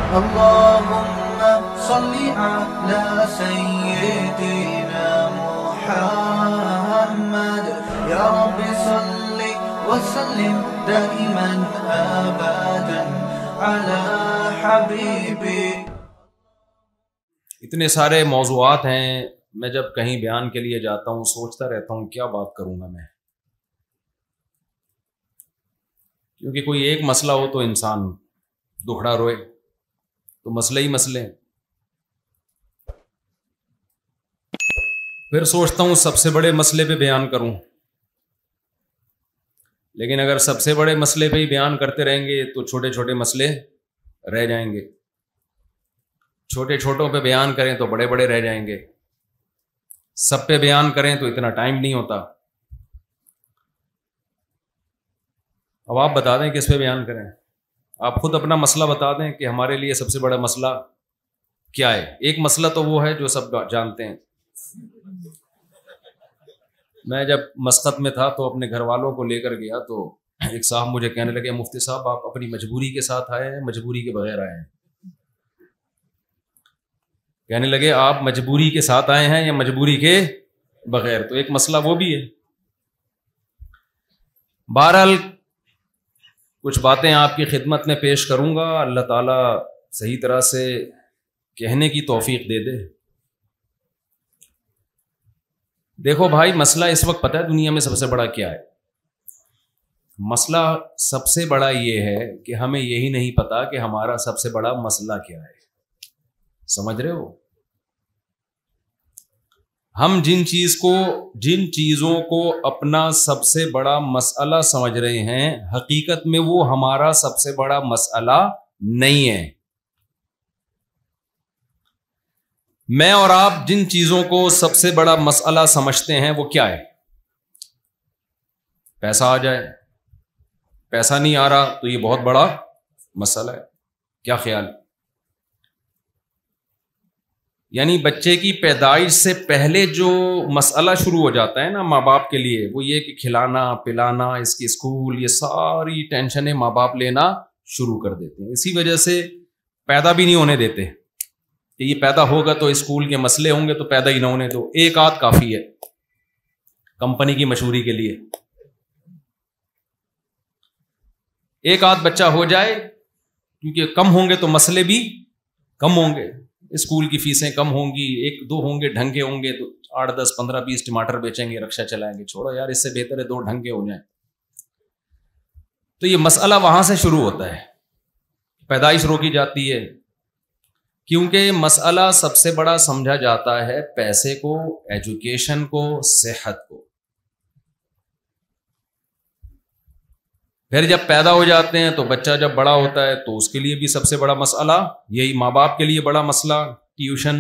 اللهم صل على سيدنا محمد يا رب صل وسلم دائما ابدا على حبيبي. اتنے سارے موضوعات ہیں، میں جب کہیں بیان کے لیے جاتا ہوں سوچتا رہتا ہوں کیا بات کروں گا میں، کیونکہ کوئی ایک مسئلہ ہو تو انسان دکھڑا روئے، تو مسئلے ہی مسئلے ہیں. پھر سوچتا ہوں سب سے بڑے مسئلے پہ بیان کروں، لیکن اگر سب سے بڑے مسئلے پہ ہی بیان کرتے رہیں گے تو چھوٹے چھوٹے مسئلے رہ جائیں گے، چھوٹے چھوٹوں پہ بیان کریں تو بڑے بڑے رہ جائیں گے، سب پہ بیان کریں تو اتنا ٹائم نہیں ہوتا. اب آپ بتا دیں کس پہ بیان کریں، آپ خود اپنا مسئلہ بتا دیں کہ ہمارے لیے سب سے بڑا مسئلہ کیا ہے. ایک مسئلہ تو وہ ہے جو سب جانتے ہیں. میں جب مسقط میں تھا تو اپنے گھر والوں کو لے کر گیا تو ایک صاحب مجھے کہنے لگے مفتی صاحب آپ اپنی مجبوری کے ساتھ آئے ہیں مجبوری کے بغیر آئے ہیں. کہنے لگے آپ مجبوری کے ساتھ آئے ہیں یا مجبوری کے بغیر، تو ایک مسئلہ وہ بھی ہے. بہرحال کچھ باتیں آپ کی خدمت میں پیش کروں گا، اللہ تعالیٰ صحیح طرح سے کہنے کی توفیق دے دے. دیکھو بھائی، مسئلہ اس وقت پتہ ہے دنیا میں سب سے بڑا کیا ہے؟ مسئلہ سب سے بڑا یہ ہے کہ ہمیں یہی نہیں پتا کہ ہمارا سب سے بڑا مسئلہ کیا ہے. سمجھ رہے ہو؟ ہم جن چیزوں کو اپنا سب سے بڑا مسئلہ سمجھ رہے ہیں، حقیقت میں وہ ہمارا سب سے بڑا مسئلہ نہیں ہے. میں اور آپ جن چیزوں کو سب سے بڑا مسئلہ سمجھتے ہیں وہ کیا ہے؟ پیسہ آ جائے، پیسہ نہیں آ رہا تو یہ بہت بڑا مسئلہ ہے. کیا خیال؟ یعنی بچے کی پیدائش سے پہلے جو مسئلہ شروع ہو جاتا ہے نا ماں باپ کے لیے، وہ یہ کہ کھلانا پلانا، اس کی اسکول، یہ ساری ٹینشنیں ماں باپ لینا شروع کر دیتے ہیں. اسی وجہ سے پیدا بھی نہیں ہونے دیتے کہ یہ پیدا ہوگا تو اسکول کے مسئلے ہوں گے تو پیدا ہی نہ ہونے دو. ایک آدھ کافی ہے کمپنی کی مشہوری کے لیے. ایک آدھ بچہ ہو جائے کیونکہ کم ہوں گے تو مسئلے بھی کم ہوں گے، اسکول کی فیسیں کم ہوں گی، ایک دو ہوں گے ڈھنگ کے ہوں گے تو 8 10 15 20 ٹماٹر بیچیں گے، رکشہ چلائیں گے. چھوڑو یار، اس سے بہتر ہے 2 ڈھنگ کے ہو جائیں. تو یہ مسئلہ وہاں سے شروع ہوتا ہے، پیدائش روکی جاتی ہے کیونکہ مسئلہ سب سے بڑا سمجھا جاتا ہے پیسے کو، ایجوکیشن کو، صحت کو. پھر جب پیدا ہو جاتے ہیں تو بچہ جب بڑا ہوتا ہے تو اس کے لیے بھی سب سے بڑا مسئلہ یہی، ماں باپ کے لیے بڑا مسئلہ ٹیوشن،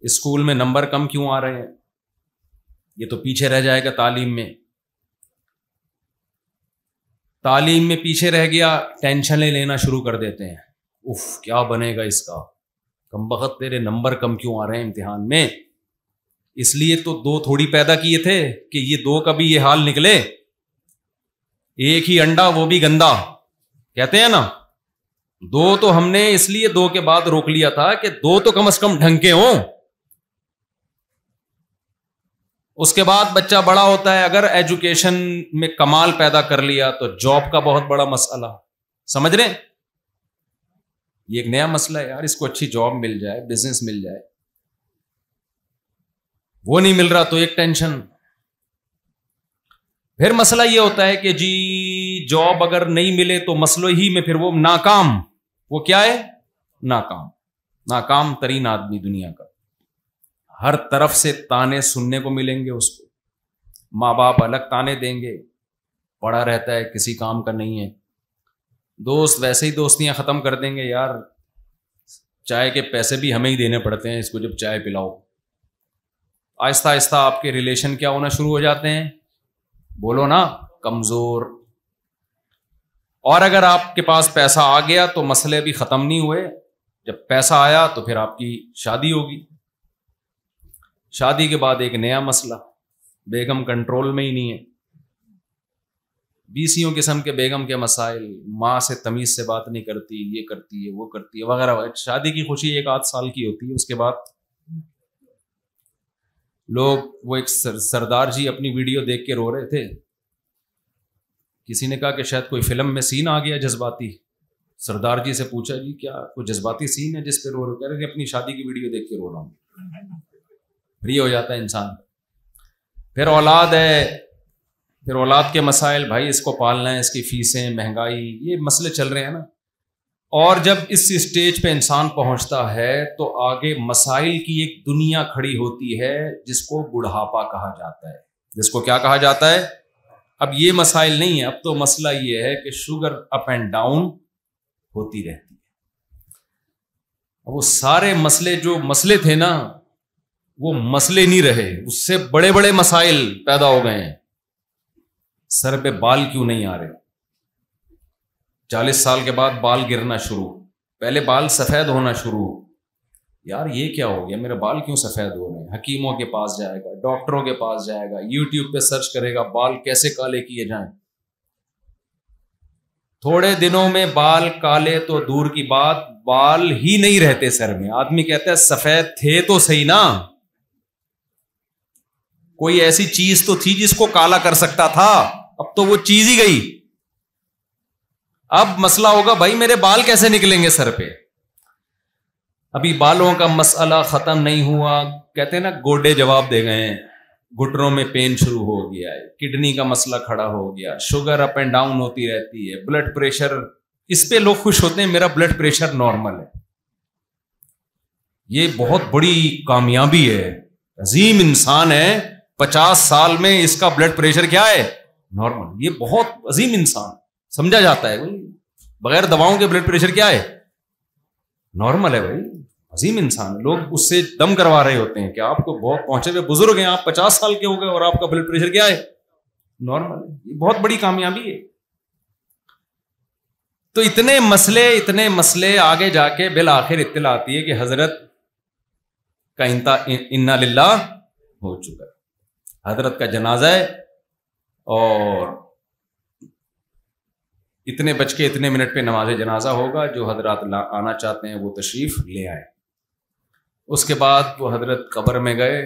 اسکول میں نمبر کم کیوں آ رہے ہیں، یہ تو پیچھے رہ جائے گا. تعلیم میں پیچھے رہ گیا، ٹینشنیں لینا شروع کر دیتے ہیں. اف کیا بنے گا اس کا، کمبخت تیرے نمبر کم کیوں آ رہے ہیں امتحان میں. اس لیے تو 2 تھوڑی پیدا کیے تھے کہ یہ 2 کا بھی یہ حال نکلے. ایک ہی انڈا وہ بھی گندا کہتے ہیں نا. 2 تو ہم نے اس لیے 2 کے بعد روک لیا تھا کہ 2 تو کم از کم ڈھنگ کے ہوں. اس کے بعد بچہ بڑا ہوتا ہے، اگر ایجوکیشن میں کمال پیدا کر لیا تو جاب کا بہت بڑا مسئلہ. سمجھ رہے ہیں؟ یہ ایک نیا مسئلہ ہے یار، اس کو اچھی جاب مل جائے، بزنس مل جائے. وہ نہیں مل رہا تو ایک ٹینشن. پھر مسئلہ یہ ہوتا ہے کہ جی جاب اگر نہیں ملے تو مسئلہ ہی میں پھر وہ ناکام. وہ کیا ہے؟ ناکام ترین آدمی دنیا کا. ہر طرف سے تانے سننے کو ملیں گے اس کو، ماں باپ الگ تانے دیں گے، پڑا رہتا ہے کسی کام کا نہیں ہے، دوست ویسے ہی دوستیاں ختم کر دیں گے، یار چائے کے پیسے بھی ہمیں ہی دینے پڑتے ہیں اس کو جب چائے پلاؤ. آہستہ آہستہ آپ کے ریلیشن کیا ہونا شروع ہو جاتے ہیں؟ بولو نا، کمزور. اور اگر آپ کے پاس پیسہ آ گیا تو مسئلے بھی ختم نہیں ہوئے. جب پیسہ آیا تو پھر آپ کی شادی ہوگی. شادی کے بعد ایک نیا مسئلہ، بیگم کنٹرول میں ہی نہیں ہے. 20 قسم کے بیگم کے مسائل، ماں سے تمیز سے بات نہیں کرتی، یہ کرتی ہے وہ کرتی ہے وغیرہ وغیرہ. شادی کی خوشی 1 آدھ سال کی ہوتی ہے، اس کے بعد لوگ، وہ ایک سردار جی اپنی ویڈیو دیکھ کے رو رہے تھے. کسی نے کہا کہ شاید کوئی فلم میں سین آ گیا جذباتی. سردار جی سے پوچھا جی کیا کوئی جذباتی سین ہے جس پہ رو رہے؟ کہہ رہے اپنی شادی کی ویڈیو دیکھ کے رو رہا ہوں. فری ہو جاتا ہے انسان. پھر اولاد ہے، پھر اولاد کے مسائل، بھائی اس کو پالنا ہے، اس کی فیسیں، مہنگائی، یہ مسئلے چل رہے ہیں نا. اور جب اس اسٹیج پہ انسان پہنچتا ہے تو آگے مسائل کی ایک دنیا کھڑی ہوتی ہے جس کو بڑھاپا کہا جاتا ہے. جس کو کیا کہا جاتا ہے؟ اب یہ مسائل نہیں ہے، اب تو مسئلہ یہ ہے کہ شوگر اپ اینڈ ڈاؤن ہوتی رہتی ہے. اب وہ سارے مسئلے جو مسئلے تھے نا وہ مسئلے نہیں رہے، اس سے بڑے بڑے مسائل پیدا ہو گئے ہیں. سر پہ بال کیوں نہیں آ رہے؟ 40 سال کے بعد بال گرنا شروع، پہلے بال سفید ہونا شروع. یار یہ کیا ہو گیا، میرے بال کیوں سفید ہو رہے ہیں؟ حکیموں کے پاس جائے گا، ڈاکٹروں کے پاس جائے گا، یوٹیوب پہ سرچ کرے گا بال کیسے کالے کیے جائیں. تھوڑے دنوں میں بال کالے تو دور کی بات، بال ہی نہیں رہتے سر میں. آدمی کہتا ہے سفید تھے تو صحیح نا، کوئی ایسی چیز تو تھی جس کو کالا کر سکتا تھا، اب تو وہ چیز ہی گئی. اب مسئلہ ہوگا بھائی میرے بال کیسے نکلیں گے سر پہ. ابھی بالوں کا مسئلہ ختم نہیں ہوا. کہتے ہیں نا گوڈے جواب دے گئے ہیں، گھٹنوں میں پین شروع ہو گیا ہے، کڈنی کا مسئلہ کھڑا ہو گیا، شوگر اپ اینڈ ڈاؤن ہوتی رہتی ہے، بلڈ پریشر. اس پہ لوگ خوش ہوتے ہیں میرا بلڈ پریشر نارمل ہے. یہ بہت بڑی کامیابی ہے. عظیم انسان ہے، 50 سال میں اس کا بلڈ پریشر کیا ہے؟ نارمل. یہ بہت عظیم انسان سمجھا جاتا ہے. بغیر دواؤں کے بلڈ پریشر کیا ہے؟ نارمل ہے. بھائی عظیم انسان. لوگ اس سے دم کروا رہے ہوتے ہیں کہ آپ کو بہت پہنچے ہوئے بزرگ ہیں، آپ 50 سال کے ہو گئے اور آپ کا بلڈ پریشر کیا ہے؟ نارمل ہے. یہ بہت بڑی کامیابی ہے. تو اتنے مسئلے آگے جا کے بالآخر اطلاع آتی ہے کہ حضرت کا انا للہ ہو چکا ہے. حضرت کا جنازہ ہے اور اتنے بج کے اتنے منٹ پہ نماز جنازہ ہوگا. جو حضرات آنا چاہتے ہیں وہ تشریف لے آئے. اس کے بعد وہ حضرت قبر میں گئے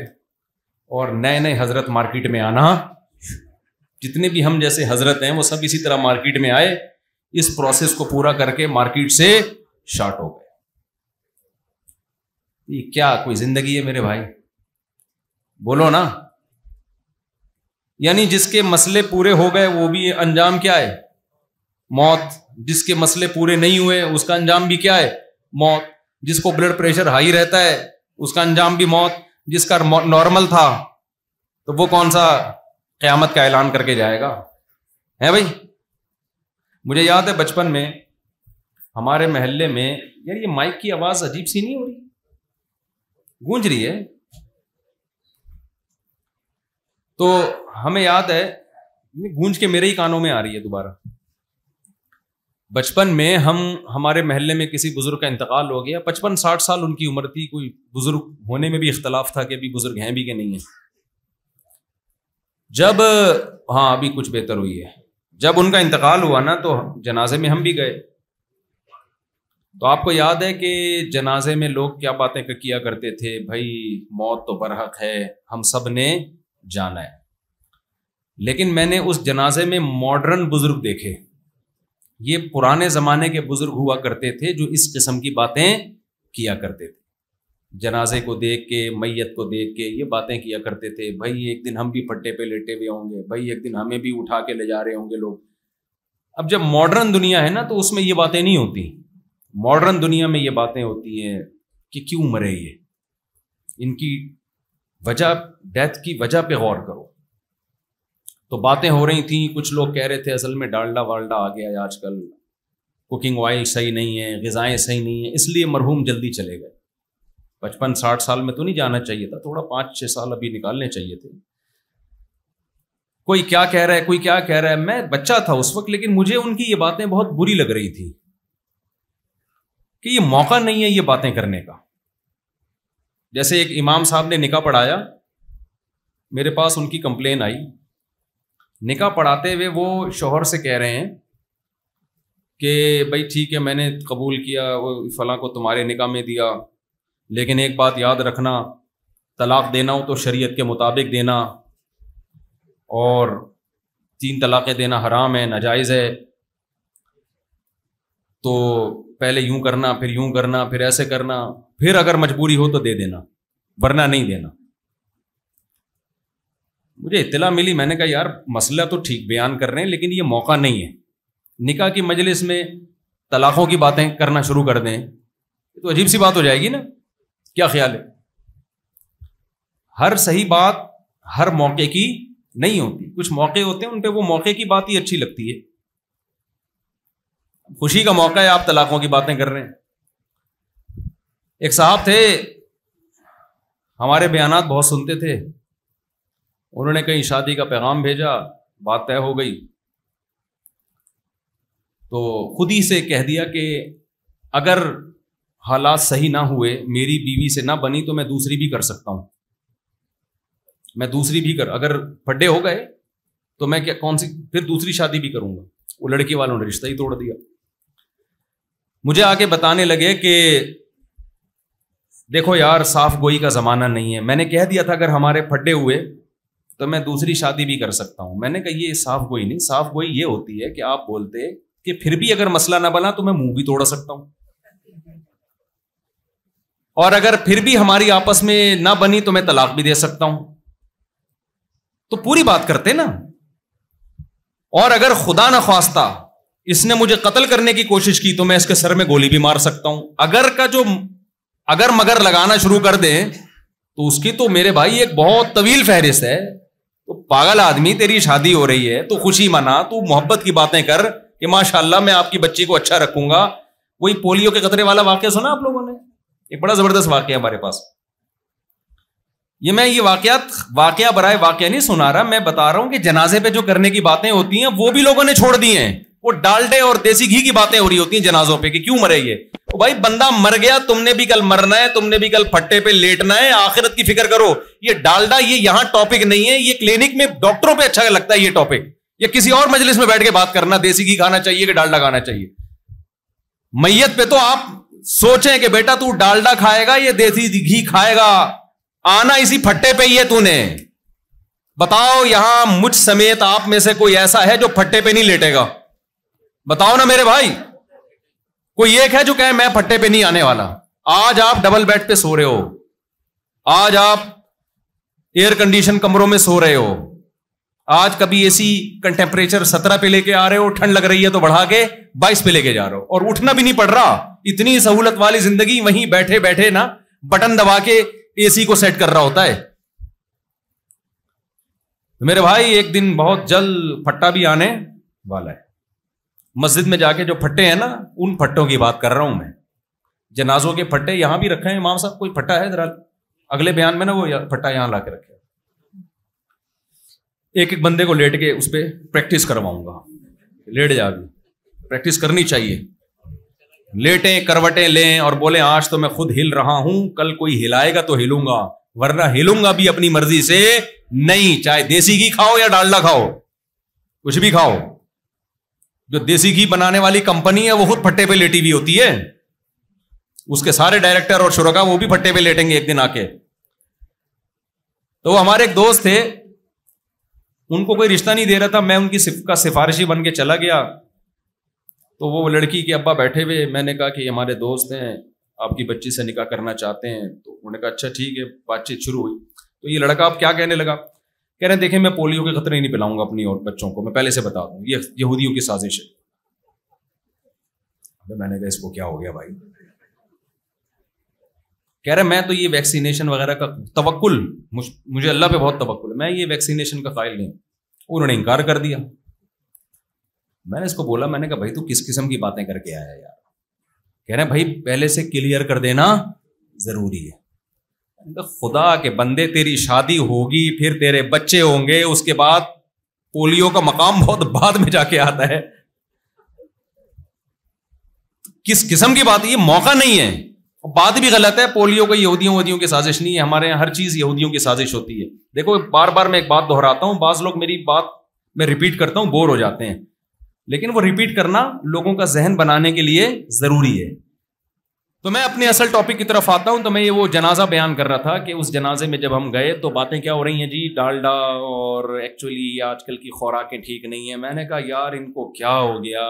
اور نئے حضرت مارکیٹ میں آنا. جتنے بھی ہم جیسے حضرت ہیں وہ سب اسی طرح مارکیٹ میں آئے. اس پروسیس کو پورا کر کے مارکیٹ سے شارٹ ہو گئے. یہ کیا کوئی زندگی ہے میرے بھائی؟ بولو نا. یعنی جس کے مسئلے پورے ہو گئے وہ بھی انجام کیا ہے؟ موت. جس کے مسئلے پورے نہیں ہوئے اس کا انجام بھی کیا ہے؟ موت. جس کو بلڈ پریشر ہائی رہتا ہے اس کا انجام بھی موت. جس کا نارمل تھا تو وہ کون سا قیامت کا اعلان کر کے جائے گا؟ ہے بھائی. مجھے یاد ہے بچپن میں ہمارے محلے میں، یار یہ مائک کی آواز عجیب سی نہیں ہو رہی؟ گونج رہی ہے. تو ہمیں یاد ہے، گونج کے میرے ہی کانوں میں آ رہی ہے دوبارہ. بچپن میں ہمارے محلے میں کسی بزرگ کا انتقال ہو گیا. 55-60 سال ان کی عمر تھی. کوئی بزرگ ہونے میں بھی اختلاف تھا کہ ابھی بزرگ ہیں بھی کہ نہیں ہیں. جب ابھی کچھ بہتر ہوئی ہے. جب ان کا انتقال ہوا نا تو جنازے میں ہم بھی گئے. تو آپ کو یاد ہے کہ جنازے میں لوگ کیا باتیں کیا کرتے تھے؟ بھائی موت تو برحق ہے، ہم سب نے جانا ہے. لیکن میں نے اس جنازے میں ماڈرن بزرگ دیکھے. یہ پرانے زمانے کے بزرگ ہوا کرتے تھے جو اس قسم کی باتیں کیا کرتے تھے. جنازے کو دیکھ کے، میت کو دیکھ کے یہ باتیں کیا کرتے تھے. بھائی ایک دن ہم بھی پٹے پہ لیٹے ہوئے ہوں گے، بھائی ایک دن ہمیں بھی اٹھا کے لے جا رہے ہوں گے لوگ. اب جب ماڈرن دنیا ہے نا تو اس میں یہ باتیں نہیں ہوتی. ماڈرن دنیا میں یہ باتیں ہوتی ہیں کہ کیوں مرے یہ، ان کی وجہ، ڈیتھ کی وجہ پہ غور کرو. تو باتیں ہو رہی تھیں. کچھ لوگ کہہ رہے تھے اصل میں ڈالڈا والڈا آ گیا ہے آج کل، کوکنگ آئل صحیح نہیں ہے، غذائیں صحیح نہیں ہیں، اس لیے مرحوم جلدی چلے گئے. 55-60 سال میں تو نہیں جانا چاہیے تھا، تھوڑا 5-6 سال ابھی نکالنے چاہیے تھے. کوئی کیا کہہ رہا ہے، کوئی کیا کہہ رہا ہے. میں بچہ تھا اس وقت، لیکن مجھے ان کی یہ باتیں بہت بری لگ رہی تھی کہ یہ موقع نہیں ہے یہ باتیں کرنے کا. جیسے ایک امام صاحب نے نکاح پڑھایا، میرے پاس ان کی کمپلین آئی. نکاح پڑھاتے ہوئے وہ شوہر سے کہہ رہے ہیں کہ بھائی ٹھیک ہے میں نے قبول کیا، وہ فلاں کو تمہارے نکاح میں دیا، لیکن ایک بات یاد رکھنا، طلاق دینا ہو تو شریعت کے مطابق دینا، اور 3 طلاقیں دینا حرام ہے، ناجائز ہے، تو پہلے یوں کرنا، پھر یوں کرنا، پھر ایسے کرنا، پھر اگر مجبوری ہو تو دے دینا، ورنہ نہیں دینا۔ مجھے اطلاع ملی، میں نے کہا یار مسئلہ تو ٹھیک بیان کر رہے ہیں لیکن یہ موقع نہیں ہے، نکاح کی مجلس میں طلاقوں کی باتیں کرنا شروع کر دیں تو عجیب سی بات ہو جائے گی نا، کیا خیال ہے؟ ہر صحیح بات ہر موقع کی نہیں ہوتی، کچھ موقع ہوتے ہیں ان پہ وہ موقع کی بات ہی اچھی لگتی ہے، خوشی کا موقع ہے آپ طلاقوں کی باتیں کر رہے ہیں۔ ایک صاحب تھے، ہمارے بیانات بہت سنتے تھے، انہوں نے کہیں شادی کا پیغام بھیجا، بات طے ہو گئی تو خود ہی سے کہہ دیا کہ اگر حالات صحیح نہ ہوئے، میری بیوی سے نہ بنی تو میں دوسری بھی کر سکتا ہوں، میں دوسری بھی اگر پھڈے ہو گئے تو میں کیا کون سی پھر دوسری شادی بھی کروں گا۔ وہ لڑکی والوں نے رشتہ ہی توڑ دیا۔ مجھے آگے بتانے لگے کہ دیکھو یار صاف گوئی کا زمانہ نہیں ہے، میں نے کہہ دیا تھا اگر ہمارے پھڈے ہوئے تو میں دوسری شادی بھی کر سکتا ہوں۔ میں نے کہا یہ صاف گوئی نہیں، صاف گوئی یہ ہوتی ہے کہ آپ بولتے کہ پھر بھی اگر مسئلہ نہ بنا تو میں منہ بھی توڑ سکتا ہوں، اور اگر پھر بھی ہماری آپس میں نہ بنی تو میں طلاق بھی دے سکتا ہوں، تو پوری بات کرتے نا۔ اور اگر خدا نہ خواستہ اس نے مجھے قتل کرنے کی کوشش کی تو میں اس کے سر میں گولی بھی مار سکتا ہوں۔ اگر مگر لگانا شروع کر دیں تو اس کی تو میرے بھائی ایک بہت طویل فہرست ہے۔ تو پاگل آدمی، تیری شادی ہو رہی ہے تو خوشی منا، تو محبت کی باتیں کر کہ ماشاءاللہ میں آپ کی بچی کو اچھا رکھوں گا۔ وہی پولیو کے قطرے والا واقعہ سنا آپ لوگوں نے؟ ایک بڑا زبردست واقعہ ہمارے پاس، یہ واقعہ برائے واقعہ نہیں سنا رہا، میں بتا رہا ہوں کہ جنازے پہ جو کرنے کی باتیں ہوتی ہیں وہ بھی لوگوں نے چھوڑ دی ہیں۔ وہ ڈالڈے اور دیسی گھی کی باتیں ہو رہی ہوتی ہیں جنازوں پہ کہ کیوں مرے یہ۔ بھائی بندہ مر گیا، تم نے بھی کل مرنا ہے، تم نے بھی کل پھٹے پہ لیٹنا ہے، آخرت کی فکر کرو۔ یہ ڈالڈا یہ یہاں ٹاپک نہیں ہے، یہ کلینک میں ڈاکٹروں پہ اچھا لگتا ہے یہ ٹاپک، یا کسی اور مجلس میں بیٹھ کے بات کرنا دیسی گھی کھانا چاہیے کہ ڈالڈا کھانا چاہیے۔ میت پہ تو آپ سوچیں کہ بیٹا تو ڈالڈا کھائے گا یا دیسی گھی کھائے گا، آنا اسی پھٹے پہ ہی ہے تو نے۔ بتاؤ یہاں مجھ سمیت آپ میں سے کوئی ایسا ہے جو پھٹے پہ نہیں لیٹے گا؟ بتاؤ نا میرے بھائی، کوئی ایک ہے جو کہے میں پھٹے پہ نہیں آنے والا؟ آج آپ ڈبل بیڈ پہ سو رہے ہو، آج آپ ایئر کنڈیشن کمروں میں سو رہے ہو، آج کبھی اے سی کا ٹیمپریچر 17 پہ لے کے آ رہے ہو، ٹھنڈ لگ رہی ہے تو بڑھا کے 22 پہ لے کے جا رہے ہو، اور اٹھنا بھی نہیں پڑ رہا۔ اتنی سہولت والی زندگی، وہیں بیٹھے بیٹھے نا بٹن دبا کے اے سی کو سیٹ کر رہا ہوتا ہے۔ میرے بھائی ایک دن بہت جلد پھٹا بھی آنے والا ہے۔ مسجد میں جا کے جو پھٹے ہیں نا، ان پھٹوں کی بات کر رہا ہوں میں۔ جنازوں کے پھٹے یہاں بھی رکھے ہیں امام صاحب، کوئی پھٹا ہے ذرا اگلے بیان میں نا وہ پھٹا یہاں لا کے رکھے۔ ایک بندے کو لیٹ کے اس پہ پریکٹس کرواؤں گا، لیٹ جا بھی پریکٹس کرنی چاہیے۔ لیٹیں، کروٹیں لیں اور بولیں آج تو میں خود ہل رہا ہوں، کل کوئی ہلائے گا تو ہلوں گا، ورنہ ہلوں گا بھی اپنی مرضی سے نہیں، چاہے دیسی گھی کھاؤ یا ڈالڈا کھاؤ، کچھ بھی کھاؤ۔ جو دیسی گھی بنانے والی کمپنی ہے وہ خود پھٹے پہ لیٹی ہوئی ہوتی ہے، اس کے سارے ڈائریکٹر اور شرکا وہ بھی پھٹے پہ لیٹیں گے ایک دن آ کے۔ تو ہمارے ایک دوست تھے، ان کو کوئی رشتہ نہیں دے رہا تھا، میں ان کی سفارشی بن کے چلا گیا۔ تو وہ لڑکی کے ابا بیٹھے ہوئے، میں نے کہا کہ ہمارے دوست ہیں، آپ کی بچی سے نکاح کرنا چاہتے ہیں۔ تو انہوں نے کہا اچھا ٹھیک ہے، بات چیت شروع ہوئی۔ تو یہ لڑکا اب کیا کہنے لگا، کہہ رہے ہیں دیکھیں میں پولیو کے خطرے نہیں پلاؤں گا اپنی اور بچوں کو، میں پہلے سے بتا دوں یہ یہودیوں کی سازش ہے۔ میں نے کہا اس کو کیا ہو گیا بھائی؟ کہہ رہے میں تو یہ ویکسینیشن وغیرہ کا توکل، مجھے اللہ پہ بہت توکل ہے، میں یہ ویکسینیشن کا قائل نہیں۔ انہوں نے انکار کر دیا۔ میں نے اس کو بولا، میں نے کہا بھائی تو کس قسم کی باتیں کر کے آیا یار؟ کہہ رہے ہیں بھائی پہلے سے کلیئر کر دینا ضروری ہے۔ خدا کے بندے تیری شادی ہوگی، پھر تیرے بچے ہوں گے، اس کے بعد پولیو کا مقام بہت بعد میں جا کے آتا ہے۔ کس قسم کی بات، یہ موقع نہیں ہے۔ بات بھی غلط ہے، پولیو کو یہودیوں کی سازش نہیں ہے، ہمارے یہاں ہر چیز یہودیوں کی سازش ہوتی ہے۔ دیکھو بار بار میں ایک بات دہراتا ہوں، بعض لوگ میری بات میں ریپیٹ کرتا ہوں, بور ہو جاتے ہیں, لیکن وہ ریپیٹ کرنا لوگوں کا ذہن بنانے کے لیے ضروری ہے. تو میں اپنے اصل ٹاپک کی طرف آتا ہوں. تو میں یہ وہ جنازہ بیان کر رہا تھا کہ اس جنازے میں جب ہم گئے تو باتیں کیا ہو رہی ہیں جی, ڈالڈا اور ایکچولی آج کل کی خوراکیں ٹھیک نہیں ہیں. میں نے کہا یار ان کو کیا ہو گیا,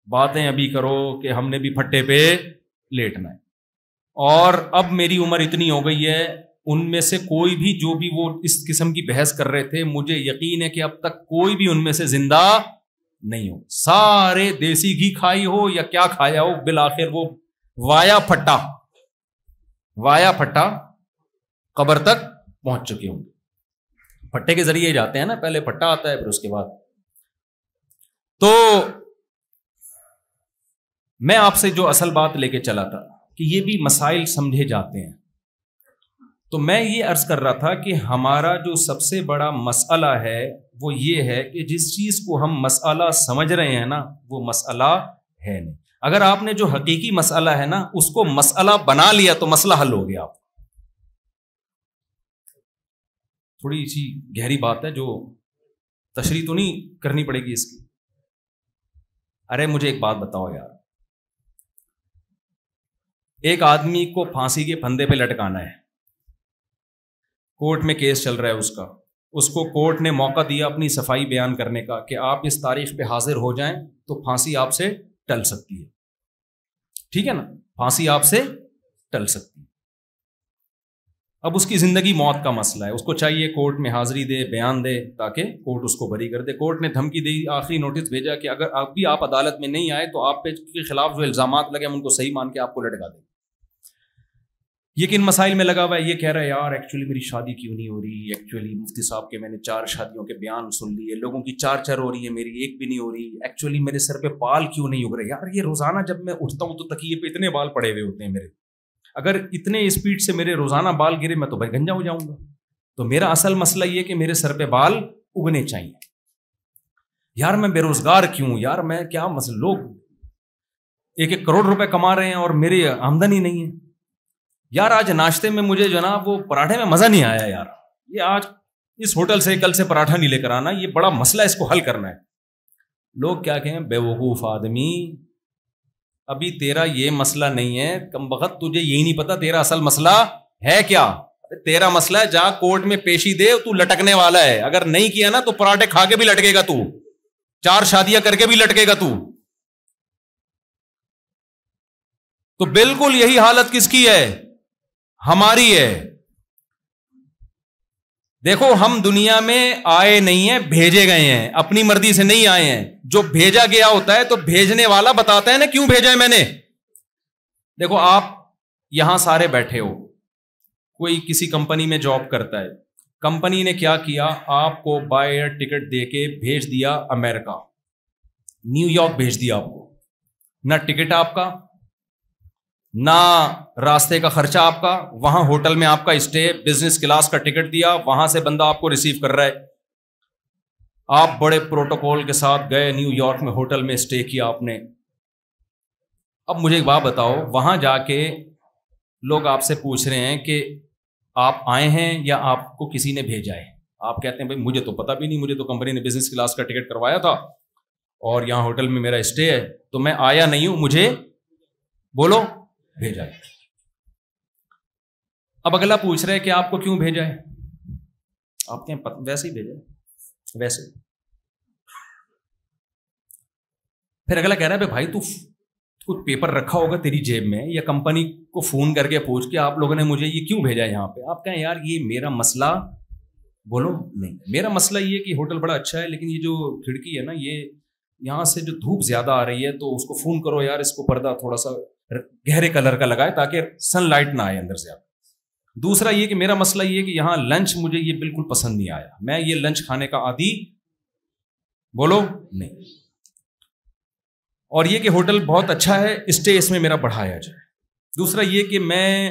باتیں ابھی کرو کہ ہم نے بھی پھٹے پہ لیٹنا ہے. اور اب میری عمر اتنی ہو گئی ہے, ان میں سے کوئی بھی جو بھی وہ اس قسم کی بحث کر رہے تھے, مجھے یقین ہے کہ اب تک کوئی بھی ان میں سے زندہ نہیں ہو. سارے دیسی گھی کھائی ہو یا کیا کھایا ہو, بالآخر وہ وایا پھٹا قبر تک پہنچ چکے ہوں گے. پھٹے کے ذریعے جاتے ہیں نا, پہلے پھٹا آتا ہے پھر اس کے بعد. تو میں آپ سے جو اصل بات لے کے چلا تھا کہ یہ بھی مسائل سمجھے جاتے ہیں. تو میں یہ عرض کر رہا تھا کہ ہمارا جو سب سے بڑا مسئلہ ہے وہ یہ ہے کہ جس چیز کو ہم مسئلہ سمجھ رہے ہیں نا, وہ مسئلہ ہے نہیں. اگر آپ نے جو حقیقی مسئلہ ہے نا اس کو مسئلہ بنا لیا تو مسئلہ حل ہو گیا. آپ تھوڑی سی گہری بات ہے جو تشریح تو نہیں کرنی پڑے گی اس کی. ارے مجھے ایک بات بتاؤ یار, ایک آدمی کو پھانسی کے پھندے پہ لٹکانا ہے, کورٹ میں کیس چل رہا ہے اس کا, اس کو کورٹ نے موقع دیا اپنی صفائی بیان کرنے کا کہ آپ اس تاریخ پہ حاضر ہو جائیں تو پھانسی آپ سے ٹل سکتی ہے. ٹھیک ہے نا, پھانسی آپ سے ٹل سکتی ہے. اب اس کی زندگی موت کا مسئلہ ہے, اس کو چاہیے کورٹ میں حاضری دے, بیان دے تاکہ کورٹ اس کو بری کر دے. کورٹ نے دھمکی دی, آخری نوٹس بھیجا کہ اگر اب بھی آپ عدالت میں نہیں آئے تو آپ کے خلاف جو الزامات لگے ہم ان کو صحیح مان کے آپ کو لٹکا دیں. یہ کن مسائل میں لگا ہوا ہے, یہ کہہ رہا ہے یار ایکچولی میری شادی کیوں نہیں ہو رہی, ایکچولی مفتی صاحب کے میں نے 4 شادیوں کے بیان سن لیے, لوگوں کی 4 ہو رہی ہے, میری ایک بھی نہیں ہو رہی, ایکچولی میرے سر پہ بال کیوں نہیں اگ رہے. یار یہ روزانہ جب میں اٹھتا ہوں تو تکیے پہ اتنے بال پڑے ہوئے ہوتے ہیں میرے, اگر اتنے اسپیڈ سے میرے روزانہ بال گرے میں تو بھائی گنجا ہو جاؤں گا. تو میرا اصل مسئلہ یہ کہ میرے سر پہ بال اگنے چاہیے. یار میں بے روزگار کیوں, یار میں کیا مسئلہ, لوگ 1 کروڑ روپے کما رہے ہیں اور میری آمدنی نہیں ہے. یار آج ناشتے میں مجھے جو نا وہ پراٹھے میں مزہ نہیں آیا یار, یہ آج اس ہوٹل سے کل سے پراٹھا نہیں لے کر آنا, یہ بڑا مسئلہ, اس کو حل کرنا ہے. لوگ کیا کہیں, بے وقوف آدمی, ابھی تیرا یہ مسئلہ نہیں ہے, کم بخت تجھے یہی نہیں پتا تیرا اصل مسئلہ ہے کیا. تیرا مسئلہ ہے جا کورٹ میں پیشی دے, تو لٹکنے والا ہے, اگر نہیں کیا نا تو پراٹھے کھا کے بھی لٹکے گا, تو 4 شادیاں کر کے بھی لٹکے گا تو. تو بالکل یہی حالت کس کی ہے, ہماری ہے. دیکھو ہم دنیا میں آئے نہیں ہیں, بھیجے گئے ہیں, اپنی مرضی سے نہیں آئے ہیں. جو بھیجا گیا ہوتا ہے تو بھیجنے والا بتاتا ہے نا کیوں بھیجا ہے میں نے. دیکھو آپ یہاں سارے بیٹھے ہو, کوئی کسی کمپنی میں جاب کرتا ہے, کمپنی نے کیا کیا, آپ کو بائی ایئر ٹکٹ دے کے بھیج دیا امریکہ, نیو یارک بھیج دیا آپ کو. نہ ٹکٹ آپ کا, نہ راستے کا خرچہ آپ کا, وہاں ہوٹل میں آپ کا اسٹے, بزنس کلاس کا ٹکٹ دیا, وہاں سے بندہ آپ کو ریسیو کر رہا ہے. آپ بڑے پروٹوکول کے ساتھ گئے نیو یارک میں, ہوٹل میں اسٹے کیا آپ نے. اب مجھے ایک بات بتاؤ, وہاں جا کے لوگ آپ سے پوچھ رہے ہیں کہ آپ آئے ہیں یا آپ کو کسی نے بھیجا ہے. آپ کہتے ہیں بھائی مجھے تو پتا بھی نہیں, مجھے تو کمپنی نے بزنس کلاس کا ٹکٹ کروایا تھا اور یہاں ہوٹل میں میرا اسٹے ہے, تو میں آیا نہیں ہوں, مجھے بولو بھیجا ہے. اب اگلا پوچھ رہے کہ آپ کو کیوں بھیجا ہے, آپ کہیں ویسے ہی بھیجا ہے, ویسے. پھر اگلا کہہ رہا ہے بھائی تو کوئی پیپر رکھا ہوگا تیری جیب میں, یا کمپنی کو فون کر کے پوچھ کے آپ لوگوں نے مجھے یہ کیوں بھیجا ہے یہاں پہ. آپ کہیں یار یہ میرا مسئلہ, بولو نہیں, میرا مسئلہ یہ کہ ہوٹل بڑا اچھا ہے لیکن یہ جو کھڑکی ہے نا, یہ یہاں سے جو دھوپ زیادہ آ رہی ہے تو اس کو فون کرو یار, اس کو پردہ تھوڑا سا گہرے کلر کا لگائے تاکہ سن لائٹ نہ آئے اندر سے. آپ دوسرا یہ کہ میرا مسئلہ یہ کہ یہاں لنچ مجھے یہ بالکل پسند نہیں آیا, میں یہ لنچ کھانے کا عادی, بولو نہیں. اور یہ کہ ہوٹل بہت اچھا ہے, اسٹے اس میں میرا بڑھایا جائے. دوسرا یہ کہ میں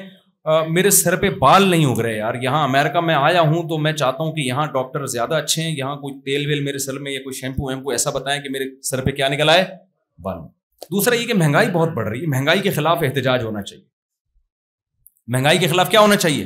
میرے سر پہ بال نہیں اگ رہے یار, یہاں امریکہ میں آیا ہوں تو میں چاہتا ہوں کہ یہاں ڈاکٹر زیادہ اچھے ہیں, یہاں کوئی تیل ویل میرے سر میں یا کوئی شیمپو ویمپو ایسا بتائیں کہ میرے سر پہ کیا نکل آئے, بال. دوسرا یہ کہ مہنگائی بہت بڑھ رہی ہے, مہنگائی کے خلاف احتجاج ہونا چاہیے. مہنگائی کے خلاف کیا ہونا چاہیے,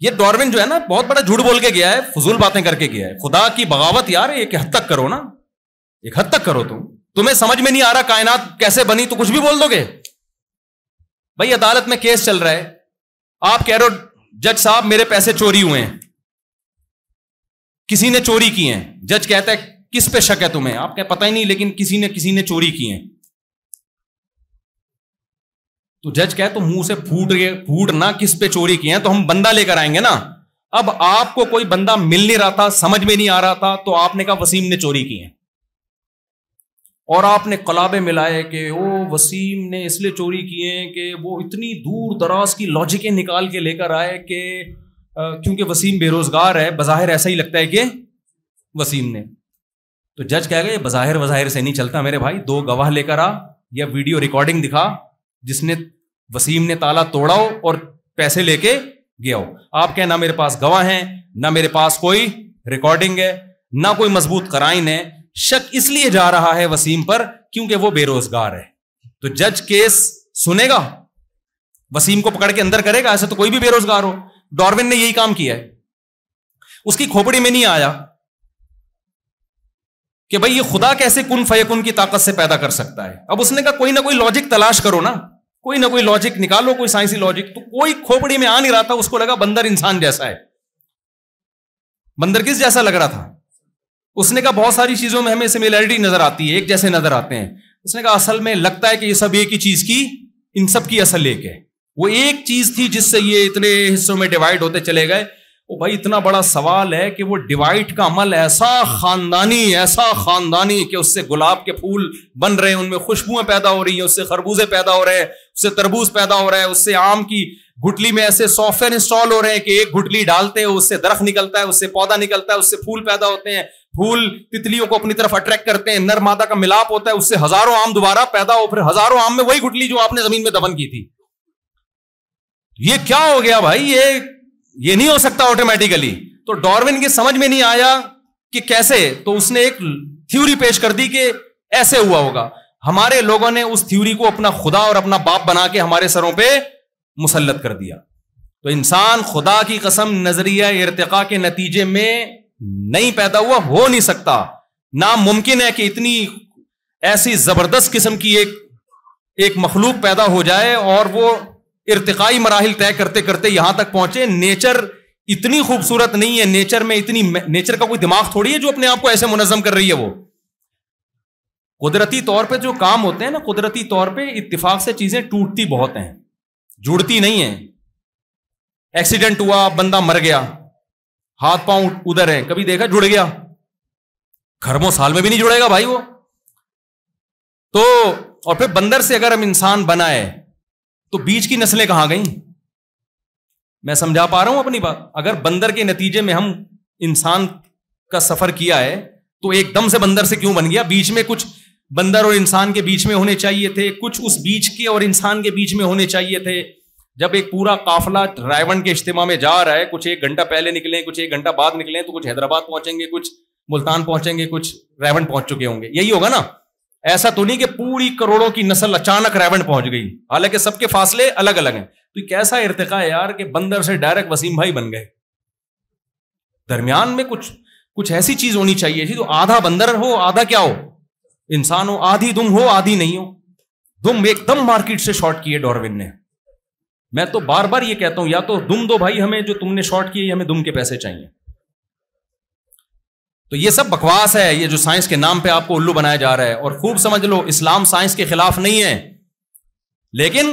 یہ ڈارون جو ہے نا بہت بڑا جھوٹ بول کے گیا ہے, فضول باتیں کر کے گیا ہے. خدا کی بغاوت یار ایک حد تک کرو نا, ایک حد تک کرو. تمہیں سمجھ میں نہیں آ رہا کائنات کیسے بنی تو کچھ بھی بول دو گے. بھائی عدالت میں کیس چل رہا ہے, آپ کہہ رہے ہو جج صاحب میرے پیسے چوری ہوئے ہیں, کسی نے چوری کی ہیں. جج کہتا ہے کس پہ شک ہے تمہیں؟ آپ کہیں پتہ ہی نہیں, لیکن کسی نے چوری کی ہیں. تو جج کہے تو منہ سے پھوٹ نہ کس پہ چوری کی ہیں, تو ہم بندہ لے کر آئیں گے نا. اب آپ کو کوئی بندہ مل نہیں رہا تھا, سمجھ میں نہیں آ رہا تھا, تو آپ نے کہا وسیم نے چوری کی ہیں, اور آپ نے قلابے ملائے کہ او وسیم نے اس لیے چوری کی ہیں کہ وہ اتنی دور دراز کی لاجکیں نکال کے لے کر آئے کہ کیونکہ وسیم بے روزگار ہے, بظاہر ایسا ہی لگتا ہے کہ وسیم نے. تو جج کہے گا یہ بظاہر سے نہیں چلتا میرے بھائی, 2 گواہ لے کر آ یا ویڈیو ریکارڈنگ دکھا جس نے وسیم نے تالا توڑا ہو اور پیسے لے کے گیا ہو. آپ کہیں نہ میرے پاس گواہ ہیں, نہ میرے پاس کوئی ریکارڈنگ ہے, نہ کوئی مضبوط قرائن ہے. شک اس لیے جا رہا ہے وسیم پر کیونکہ وہ بے روزگار ہے. تو جج کیس سنے گا, وسیم کو پکڑ کے اندر کرے گا؟ ایسے تو کوئی بھی بے روزگار ہو. ڈارون نے یہی کام کیا ہے. اس کی کھوپڑی میں نہیں آیا کہ بھئی یہ خدا کیسے کن فیکن کی طاقت سے پیدا کر سکتا ہے. اب اس نے کہا کوئی نہ کوئی لاجک تلاش کرو نا, کوئی نہ کوئی لاجک نکالو, کوئی سائنسی لاجک. تو کوئی کھوپڑی میں آ نہیں رہا تھا. اس کو لگا بندر انسان جیسا ہے. بندر کس جیسا لگ رہا تھا؟ اس نے کہا بہت ساری چیزوں میں ہمیں سملیرٹی نظر آتی ہے, ایک جیسے نظر آتے ہیں. اس نے کہا اصل میں لگتا ہے کہ یہ سب ایک ہی چیز کی, ان سب کی اصل ایک ہے. وہ ایک چیز تھی جس سے یہ اتنے حصوں میں ڈیوائڈ ہوتے چلے گئے. وہ بھائی اتنا بڑا سوال ہے کہ وہ ڈیوائڈ کا عمل ایسا خاندانی کہ اس سے گلاب کے پھول بن رہے ہیں, ان میں خوشبوئیں پیدا ہو رہی ہیں, اس سے خربوزے پیدا ہو رہے ہیں, اس سے تربوز پیدا ہو رہا ہے, اس سے آم کی گٹلی میں ایسے سافٹ ویئر انسٹال ہو رہے ہیں کہ ایک گٹلی ڈالتے ہیں اس سے درخت نکلتا ہے, اس سے پودا نکلتا ہے, اس سے پھول پیدا ہوتے ہیں, پھول تتلیوں کو اپنی طرف اٹریکٹ کرتے ہیں, نر مادہ کا ملاپ ہوتا ہے, اس سے ہزاروں آم دوبارہ پیدا ہو, پھر ہزاروں آم میں وہی گٹلی جو آپ نے زمین میں دفن کی تھی. یہ کیا ہو گیا بھائی؟ یہ نہیں ہو سکتا آٹومیٹیکلی. تو ڈارون کی سمجھ میں نہیں آیا کہ کیسے, تو اس نے ایک تھیوری پیش کر دی کہ ایسے ہوا ہوگا. ہمارے لوگوں نے اس تھیوری کو اپنا خدا اور اپنا باپ بنا کے ہمارے سروں پہ مسلط کر دیا. تو انسان خدا کی قسم نظریہ ارتقاء کے نتیجے میں نہیں پیدا ہوا, ہو نہیں سکتا. ناممکن ہے کہ اتنی ایسی زبردست قسم کی ایک مخلوق پیدا ہو جائے اور وہ ارتقائی مراحل طے کرتے کرتے یہاں تک پہنچے. نیچر اتنی خوبصورت نہیں ہے, نیچر کا کوئی دماغ تھوڑی ہے جو اپنے آپ کو ایسے منظم کر رہی ہے. وہ قدرتی طور پہ جو کام ہوتے ہیں نا, قدرتی طور پہ اتفاق سے چیزیں ٹوٹتی بہت ہیں, جڑتی نہیں ہیں. ایکسیڈنٹ ہوا, بندہ مر گیا, ہاتھ پاؤں ادھر ہے, کبھی دیکھا جڑ گیا؟ خربوں سال میں بھی نہیں جڑے گا بھائی وہ تو. اور پھر بندر سے اگر ہم انسان بنائے تو بیچ کی نسلیں کہاں گئیں؟ میں سمجھا پا رہا ہوں اپنی بات؟ اگر بندر کے نتیجے میں ہم انسان کا سفر کیا ہے تو ایک دم سے بندر سے کیوں بن گیا؟ بیچ میں کچھ بندر اور انسان کے بیچ میں ہونے چاہیے تھے, کچھ اس بیچ کے اور انسان کے بیچ میں ہونے چاہیے تھے. جب ایک پورا قافلہ رائون کے اجتماع میں جا رہا ہے, کچھ 1 گھنٹہ پہلے نکلیں, کچھ 1 گھنٹہ بعد نکلیں, تو کچھ حیدرآباد پہنچیں گے, کچھ ملتان پہنچیں گے, کچھ رائون پہنچ چکے ہوں گے. یہی ہوگا نا. ایسا تو نہیں کہ پوری کروڑوں کی نسل اچانک رائون پہنچ گئی, حالانکہ سب کے فاصلے الگ الگ ہیں. تو کیسا ارتقاء ہے یار کہ بندر سے ڈائریکٹ وسیم بھائی بن گئے. درمیان میں کچھ ایسی چیز ہونی چاہیے تھی. تو آدھا بندر ہو, آدھا کیا ہو, انسان ہو, آدھی دم ہو, آدھی نہیں ہو. دم ایک دم مارکیٹ سے شارٹ کی ہے ڈارون نے. میں تو بار بار یہ کہتا ہوں, یا تو دم دو بھائی ہمیں, جو تم نے شارٹ کی ہے ہمیں دم کے پیسے چاہیے. تو یہ سب بکواس ہے, یہ جو سائنس کے نام پہ آپ کو الو بنایا جا رہا ہے. اور خوب سمجھ لو, اسلام سائنس کے خلاف نہیں ہے, لیکن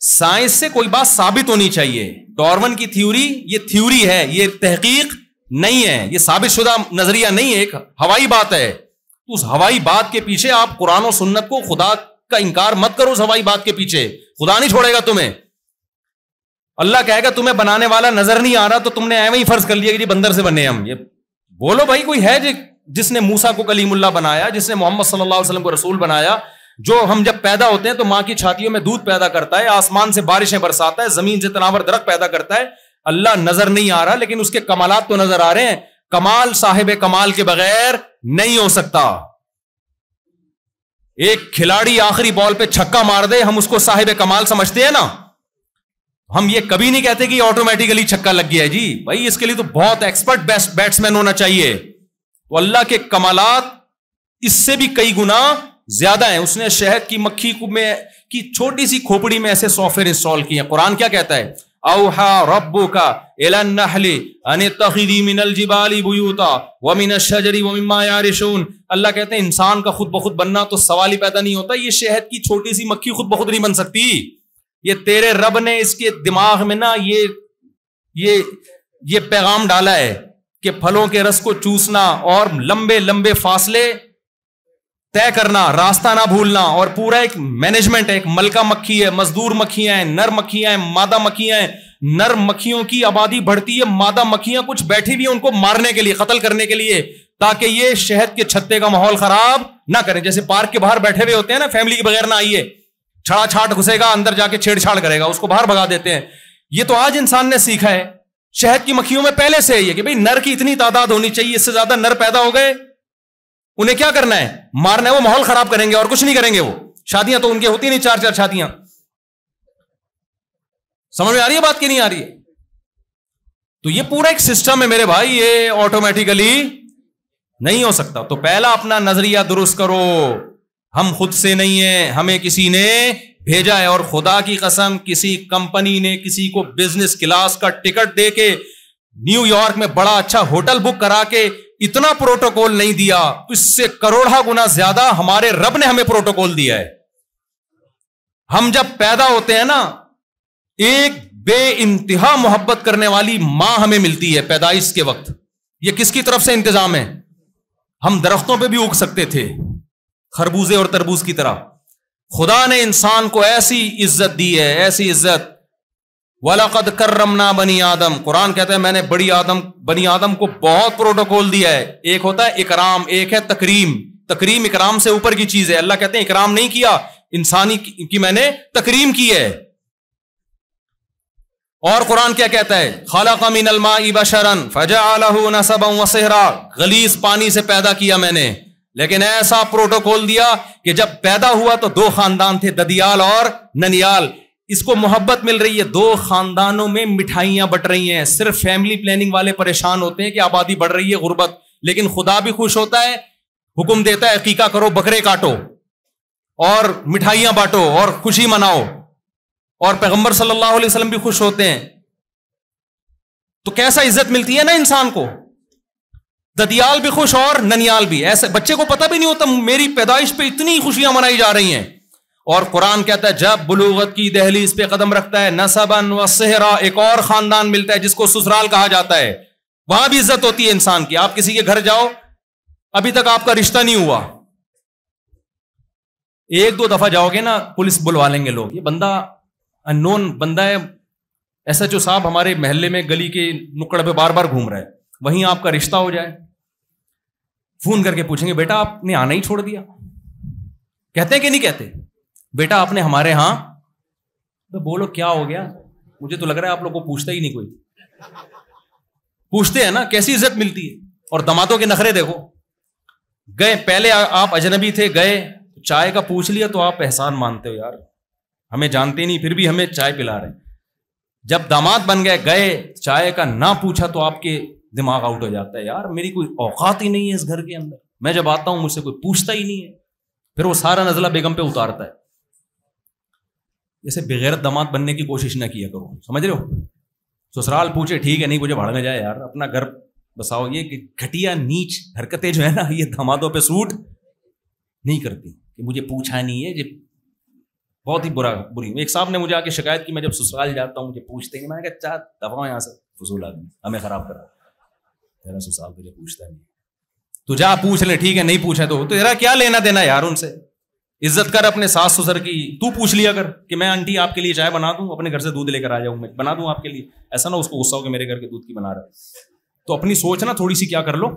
سائنس سے کوئی بات ثابت ہونی چاہیے. ڈارون کی تھیوری یہ تھیوری ہے, یہ تحقیق نہیں ہے, یہ ثابت شدہ نظریہ نہیں ہے, ایک ہوائی بات ہے. تو اس ہوائی بات کے پیچھے آپ قرآن و سنت کو, خدا کا انکار مت کرو. اس ہوائی بات کے پیچھے خدا نہیں چھوڑے گا تمہیں. اللہ کہے گا تمہیں بنانے والا نظر نہیں آ رہا, تو تم نے ایویں ہی فرض کر لیا کہ جی بندر سے بنے ہم. یہ بولو بھائی, کوئی ہے جس نے موسیٰ کو کلیم اللہ بنایا, جس نے محمد صلی اللہ علیہ وسلم کو رسول بنایا, جو ہم جب پیدا ہوتے ہیں تو ماں کی چھاتیوں میں دودھ پیدا کرتا ہے, آسمان سے بارشیں برساتا ہے, زمین سے تناور درخت پیدا کرتا ہے. اللہ نظر نہیں آ رہا, لیکن اس کے کمالات تو نظر آ رہے ہیں. کمال صاحب کمال کے بغیر نہیں ہو سکتا. ایک کھلاڑی آخری بال پہ چھکا مار دے, ہم اس کو صاحب کمال سمجھتے ہیں نا. ہم یہ کبھی نہیں کہتے کہ آٹومیٹیکلی چھکا لگ گیا ہے جی بھائی, اس کے لیے تو بہت ایکسپرٹ بیٹسمین ہونا چاہیے. تو اللہ کے کمالات اس سے بھی کئی گنا زیادہ ہیں. اس نے شہد کی مکھی کی چھوٹی سی کھوپڑی میں ایسے سافٹ ویئر انسٹال کیے ہیں. قرآن کیا کہتا ہے؟ اوحا ربک الی النحل ان اتخذی من الجبال بیوتا ومن الشجر ومما یعرشون. اللہ کہتے ہیں انسان کا خود بخود بننا تو سوال ہی پیدا نہیں ہوتا. یہ شہد کی چھوٹی سی مکھی خود بخود نہیں بن سکتی. یہ تیرے رب نے اس کے دماغ میں نا یہ پیغام ڈالا ہے کہ پھلوں کے رس کو چوسنا اور لمبے لمبے فاصلے طے کرنا, راستہ نہ بھولنا, اور پورا ایک مینجمنٹ ہے. ایک ملکہ مکھی ہے, مزدور مکھیاں ہیں, نر مکھیاں ہیں, مادہ مکھیاں ہیں. نر مکھیوں کی آبادی بڑھتی ہے, مادہ مکھیاں کچھ بیٹھی بھی ہیں ان کو مارنے کے لیے, قتل کرنے کے لیے, تاکہ یہ شہد کے چھتے کا ماحول خراب نہ کریں. جیسے پارک کے باہر بیٹھے ہوئے ہوتے ہیں نا, فیملی کے بغیر نہ آئیے, چھڑا چھاٹ گھسے گا اندر جا کے چھیڑ چھاڑ کرے گا, اس کو باہر بھگا دیتے ہیں. یہ تو آج انسان نے سیکھا ہے. شہد کی مکھیوں میں پہلے سے یہ کہ بھئی نر کی اتنی تعداد ہونی چاہیے, اس سے زیادہ نر پیدا ہو گئے انہیں کیا کرنا ہے؟ مارنا ہے. وہ ماحول خراب کریں گے اور کچھ نہیں کریں گے. وہ شادیاں تو ان کی ہوتی نہیں, 4 شادیاں. سمجھ میں آ رہی ہے بات کی نہیں آ رہی ہے؟ تو یہ پورا ایک سسٹم ہے میرے بھائی, یہ آٹومیٹیکلی نہیں ہو سکتا. تو پہلا اپنا نظریہ درست کرو. ہم خود سے نہیں ہیں, ہمیں کسی نے بھیجا ہے. اور خدا کی قسم کسی کمپنی نے کسی کو بزنس کلاس کا ٹکٹ دے کے نیو یارک میں بڑا اچھا ہوٹل بک کرا کے اتنا پروٹوکول نہیں دیا. اس سے کروڑا گنا زیادہ ہمارے رب نے ہمیں پروٹوکول دیا ہے. ہم جب پیدا ہوتے ہیں نا, ایک بے انتہا محبت کرنے والی ماں ہمیں ملتی ہے پیدائش کے وقت. یہ کس کی طرف سے انتظام ہے؟ ہم درختوں پہ بھی اگ سکتے تھے خربوزے اور تربوز کی طرح. خدا نے انسان کو ایسی عزت دی ہے, ایسی عزت. وَلَقَدْ كَرَّمْنَا بَنِي آدم. قرآن کہتا ہے میں نے بنی آدم کو بہت پروٹوکول دیا ہے. ایک ہوتا ہے اکرام, ایک ہے تکریم. تکریم اکرام سے اوپر کی چیز ہے. اللہ کہتے ہیں اکرام نہیں کیا, انسانی کی میں نے تکریم کی ہے. اور قرآن کیا کہتا ہے؟ خَلَقَ مِنَ الْمَاءِ بَشَرًا فَجَعَلَهُ نَسَبًا وَصِهْرًا. غلیظ پانی سے پیدا کیا میں نے, لیکن ایسا پروٹوکول دیا کہ جب پیدا ہوا تو 2 خاندان تھے, ددیال اور ننیال. اس کو محبت مل رہی ہے, 2 خاندانوں میں مٹھائیاں بٹ رہی ہیں. صرف فیملی پلاننگ والے پریشان ہوتے ہیں کہ آبادی بڑھ رہی ہے, غربت. لیکن خدا بھی خوش ہوتا ہے, حکم دیتا ہے عقیقہ کرو, بکرے کاٹو اور مٹھائیاں بانٹو اور خوشی مناؤ. اور پیغمبر صلی اللہ علیہ وسلم بھی خوش ہوتے ہیں. تو کیسا عزت ملتی ہے نا انسان کو, ددیال بھی خوش اور ننیال بھی. ایسے بچے کو پتہ بھی نہیں ہوتا میری پیدائش پہ اتنی خوشیاں منائی جا رہی ہیں. اور قرآن کہتا ہے جب بلوغت کی دہلیز پہ قدم رکھتا ہے, نسباً و صہرا, ایک اور خاندان ملتا ہے جس کو سسرال کہا جاتا ہے. وہاں بھی عزت ہوتی ہے انسان کی. آپ کسی کے گھر جاؤ, ابھی تک آپ کا رشتہ نہیں ہوا, 1-2 دفعہ جاؤ گے نا, پولیس بلوا لیں گے لوگ. یہ بندہ ان نون بندہ ہے, ایسا جو صاحب ہمارے محلے میں گلی کے نکڑ پہ بار بار گھوم رہا ہے, وہیں آپ کا رشتہ ہو جائے. فون کر کے پوچھیں گے بیٹا آپ نے آنا ہی چھوڑ دیا. کہتے ہیں کہ نہیں کہتے؟ بیٹا آپ نے ہمارے ہاں, تو بولو کیا ہو گیا؟ مجھے تو لگ رہا ہے آپ لوگ کو پوچھتا ہی نہیں کوئی. پوچھتے ہیں نا, کیسی عزت ملتی ہے. اور دمادوں کے نخرے دیکھو. گئے پہلے آپ اجنبی تھے, گئے چائے کا پوچھ لیا تو آپ احسان مانتے ہو, یار ہمیں جانتے نہیں پھر بھی ہمیں چائے پلا رہے ہیں. جب داماد بن گئے, گئے چائے کا نہ پوچھا تو آپ کے دماغ آؤٹ ہو جاتا ہے, یار میری کوئی اوقات ہی نہیں ہے اس گھر کے اندر, میں جب آتا ہوں مجھ سے کوئی پوچھتا ہی نہیں ہے. پھر وہ سارا نزلہ بیگم پہ اتارتا ہے. جیسے بغیرت داماد بننے کی کوشش نہ کیا کرو, سمجھ رہے ہو. سسرال پوچھے ٹھیک ہے, نہیں مجھے بھاڑ میں جائے یار, اپنا گھر بساؤ. یہ گھٹیا نیچ حرکتیں جو ہے نا, یہ دامادوں پہ سوٹ نہیں کرتی کہ مجھے پوچھا نہیں ہے. یہ بہت ہی بری. ایک صاحب نے مجھے آ کے شکایت کی, میں جب سسرال جاتا ہوں مجھے پوچھتے ہیں. میں نے کہا 4 دفعہ یہاں سے, فضول آدمی, ہمیں خراب کرا. تیرا سسرال تجھے پوچھتا نہیں, تو جا پوچھ لے. ٹھیک ہے نہیں پوچھا تو تیرا کیا لینا دینا یار ان سے. عزت کر اپنے ساس سسر کی. تو پوچھ لیا کر کہ میں آنٹی آپ کے لیے چائے بنا دوں, اپنے گھر سے دودھ لے کر آ جاؤں, میں بنا دوں آپ کے لیے. ایسا نہ اس کو غصہ ہو کہ میرے گھر کے دودھ کی بنا رہا ہے. تو اپنی سوچ نا تھوڑی سی کیا کر لو.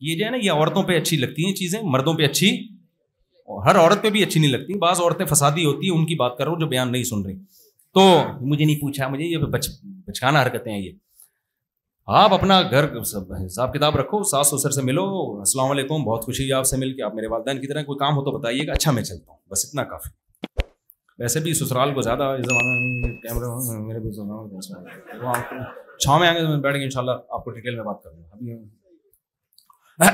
یہ جو ہے نا, یہ عورتوں پہ اچھی لگتی ہیں چیزیں, مردوں پہ اچھی, ہر عورت پہ بھی اچھی نہیں لگتی. بعض عورتیں فسادی ہوتی ہیں, ان کی بات کرو جو بیان نہیں سن رہی. تو مجھے نہیں پوچھا, مجھے یہ بچکانا حرکتیں ہیں یہ. آپ اپنا گھر حساب کتاب رکھو, ساس سسر سے ملو, السلام علیکم, بہت خوشی ہے آپ سے مل کے, آپ میرے والدین کی طرح, کوئی کام ہو تو بتائیے گا, اچھا میں چلتا ہوں, بس اتنا کافی. ویسے بھی سسرال کو زیادہ اس زمانے کیمرہ میرے بھی وہاں چھاؤں میں آئیں گے تو بیٹھ کے ان شاء اللہ آپ کو ڈیٹیل میں بات کروں گا.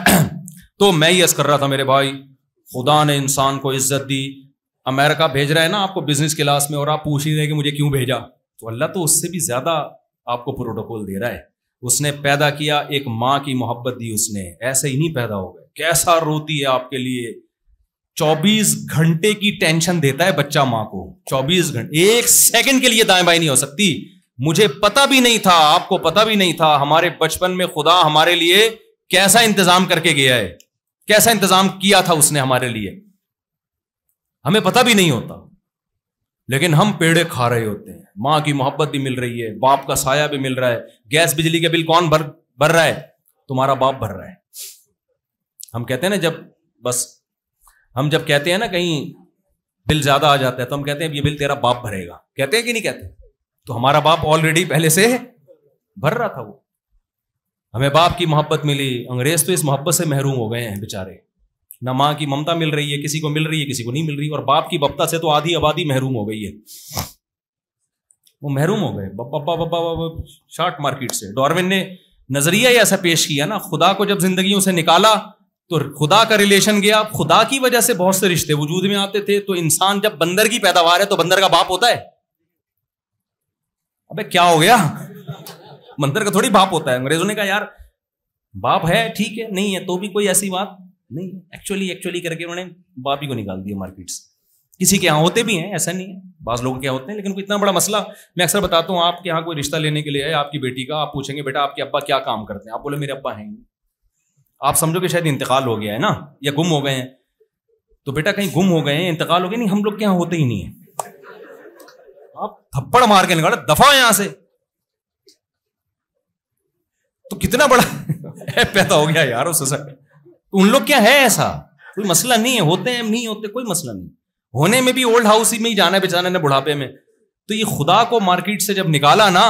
تو میں یہ عرض کر رہا تھا میرے بھائی, خدا نے انسان کو عزت دی. امریکہ بھیج رہا ہے نا آپ کو بزنس کلاس میں, اور آپ پوچھ ہی رہے کہ مجھے کیوں بھیجا, تو اللہ تو اس سے بھی زیادہ آپ کو پروٹوکول دے رہا ہے. اس نے پیدا کیا, ایک ماں کی محبت دی اس نے, ایسے ہی نہیں پیدا ہو گئے. کیسا روتی ہے آپ کے لیے, 24 گھنٹے کی ٹینشن دیتا ہے بچہ ماں کو. 24 گھنٹے, ایک سیکنڈ کے لیے دائیں بائیں نہیں ہو سکتی. مجھے پتا بھی نہیں تھا, آپ کو پتا بھی نہیں تھا, ہمارے بچپن میں خدا ہمارے لیے کیسا انتظام کر کے گیا ہے, کیسا انتظام کیا تھا اس نے ہمارے لیے, ہمیں پتا بھی نہیں ہوتا. لیکن ہم پیڑے کھا رہے ہوتے ہیں. ماں کی محبت بھی مل رہی ہے, باپ کا سایہ بھی مل رہا ہے. گیس بجلی کے بل کون بھر رہا ہے؟ تمہارا باپ بھر رہا ہے. ہم کہتے ہیں نا ہم جب کہتے ہیں نا کہیں بل زیادہ آ جاتا ہے تو ہم کہتے ہیں یہ بل تیرا باپ بھرے گا, کہتے ہیں کہ نہیں کہتے؟ تو ہمارا باپ آلریڈی پہلے سے بھر رہا تھا. وہ ہمیں باپ کی محبت ملی. انگریز تو اس محبت سے محروم ہو گئے ہیں بیچارے. نہ ماں کی ممتا مل رہی ہے, کسی کو مل رہی ہے, کسی کو نہیں مل رہی. اور باپ کی بپتا سے تو آدھی آبادی محروم ہو گئی ہے. وہ محروم ہو گئے بپا شارٹ مارکیٹ سے. ڈاروین نے نظریہ ہی ایسا پیش کیا نا, خدا کو جب زندگیوں سے نکالا تو خدا کا ریلیشن گیا. خدا کی وجہ سے بہت سے رشتے وجود میں آتے تھے. تو انسان جب بندر کی پیداوار ہے تو بندر کا باپ ہوتا ہے. ابے کیا ہو گیا, بندر کا تھوڑی باپ ہوتا ہے. انگریزوں نے کہا یار باپ ہے ٹھیک ہے, نہیں ہے تو بھی کوئی ایسی بات نہیں. ایکچولی کر کے انہوں نے باپ ہی کو نکال دیا مارکیٹ سے. کسی کے یہاں ہوتے بھی ہیں, ایسا نہیں ہے, بعض لوگوں کے یہاں ہوتے ہیں. لیکن کوئی اتنا بڑا مسئلہ میں اکثر بتاتا ہوں, آپ کے یہاں کوئی رشتہ لینے کے لیے ہے آپ کی بیٹی کا, آپ پوچھیں گے بیٹا آپ کے ابا کیا کام کرتے ہیں, آپ بولے میرے ابا ہیں, آپ سمجھو کہ شاید انتقال ہو گیا ہے نا, یا گم ہو گئے ہیں. تو بیٹا کہیں گم ہو گئے ہیں, انتقال ہو گیا, نہیں ہم لوگ کے یہاں ہوتے ہی نہیں ہے. آپ تھپڑ مار کے نکالا دفعہ یہاں سے. تو کتنا بڑا پیدا ہو گیا یار اس سے. ان لوگ کیا ہے, ایسا کوئی مسئلہ نہیں ہے, ہوتے ہیں نہیں ہوتے کوئی مسئلہ نہیں. ہونے میں بھی اولڈ ہاؤس میں ہی جانا ہے بیچانے نے بڑھاپے میں. تو یہ خدا کو مارکیٹ سے جب نکالا نا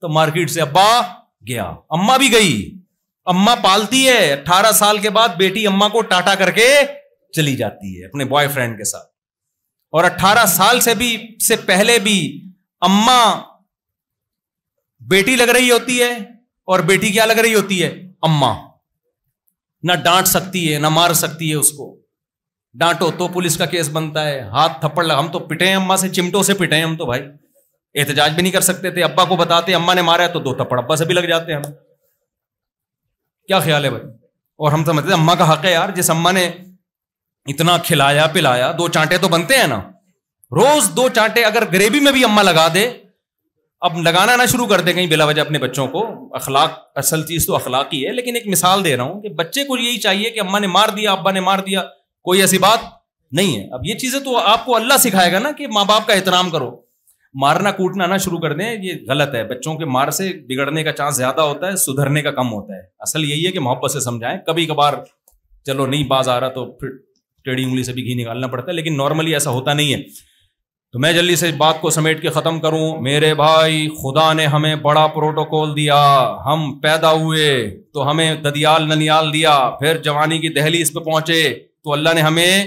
تو مارکیٹ سے ابا گیا, اما بھی گئی. اما پالتی ہے, 18 سال کے بعد بیٹی اما کو ٹاٹا کر کے چلی جاتی ہے اپنے بوائے فرینڈ کے ساتھ. اور 18 سال سے پہلے بھی اما بیٹی لگ رہی ہوتی ہے, اور بیٹی کیا لگ رہی ہوتی ہے, اما. نہ ڈانٹ سکتی ہے نہ مار سکتی ہے اس کو. ڈانٹو تو پولیس کا کیس بنتا ہے, ہاتھ تھپڑ لگا. ہم تو پٹے ہیں اما سے, چمٹوں سے پٹے ہیں ہم تو بھائی, احتجاج بھی نہیں کر سکتے تھے. ابا کو بتاتے اما نے مارا ہے تو 2 تھپڑ ابا سے بھی لگ جاتے ہیں ہم. کیا خیال ہے بھائی؟ اور ہم سمجھتے ہیں اما کا حق ہے یار, جس اما نے اتنا کھلایا پلایا, 2 چانٹے تو بنتے ہیں نا روز. 2 چانٹے اگر گریوی میں بھی اما لگا دے, اب لگانا نہ شروع کر دے کہیں بلا وجہ اپنے بچوں کو. اخلاق اصل چیز تو اخلاق ہی ہے, لیکن ایک مثال دے رہا ہوں کہ بچے کو یہی چاہیے کہ اما نے مار دیا ابا نے مار دیا, کوئی ایسی بات نہیں ہے. اب یہ چیزیں تو آپ کو اللہ سکھائے گا نا کہ ماں باپ کا احترام کرو. مارنا کوٹنا نہ شروع کر دیں, یہ غلط ہے. بچوں کے مار سے بگڑنے کا چانس زیادہ ہوتا ہے, سدھرنے کا کم ہوتا ہے. اصل یہی ہے کہ محبت سے سمجھائیں. کبھی کبھار چلو نہیں باز آ رہا تو پھر ٹیڑھی انگلی سے بھی گھی نکالنا پڑتا ہے, لیکن نارملی ایسا ہوتا نہیں ہے. تو میں جلدی سے بات کو سمیٹ کے ختم کروں. میرے بھائی خدا نے ہمیں بڑا پروٹوکول دیا. ہم پیدا ہوئے تو ہمیں ددیال ننیال دیا, پھر جوانی کی دہلیز پہ پہنچے تو اللہ نے ہمیں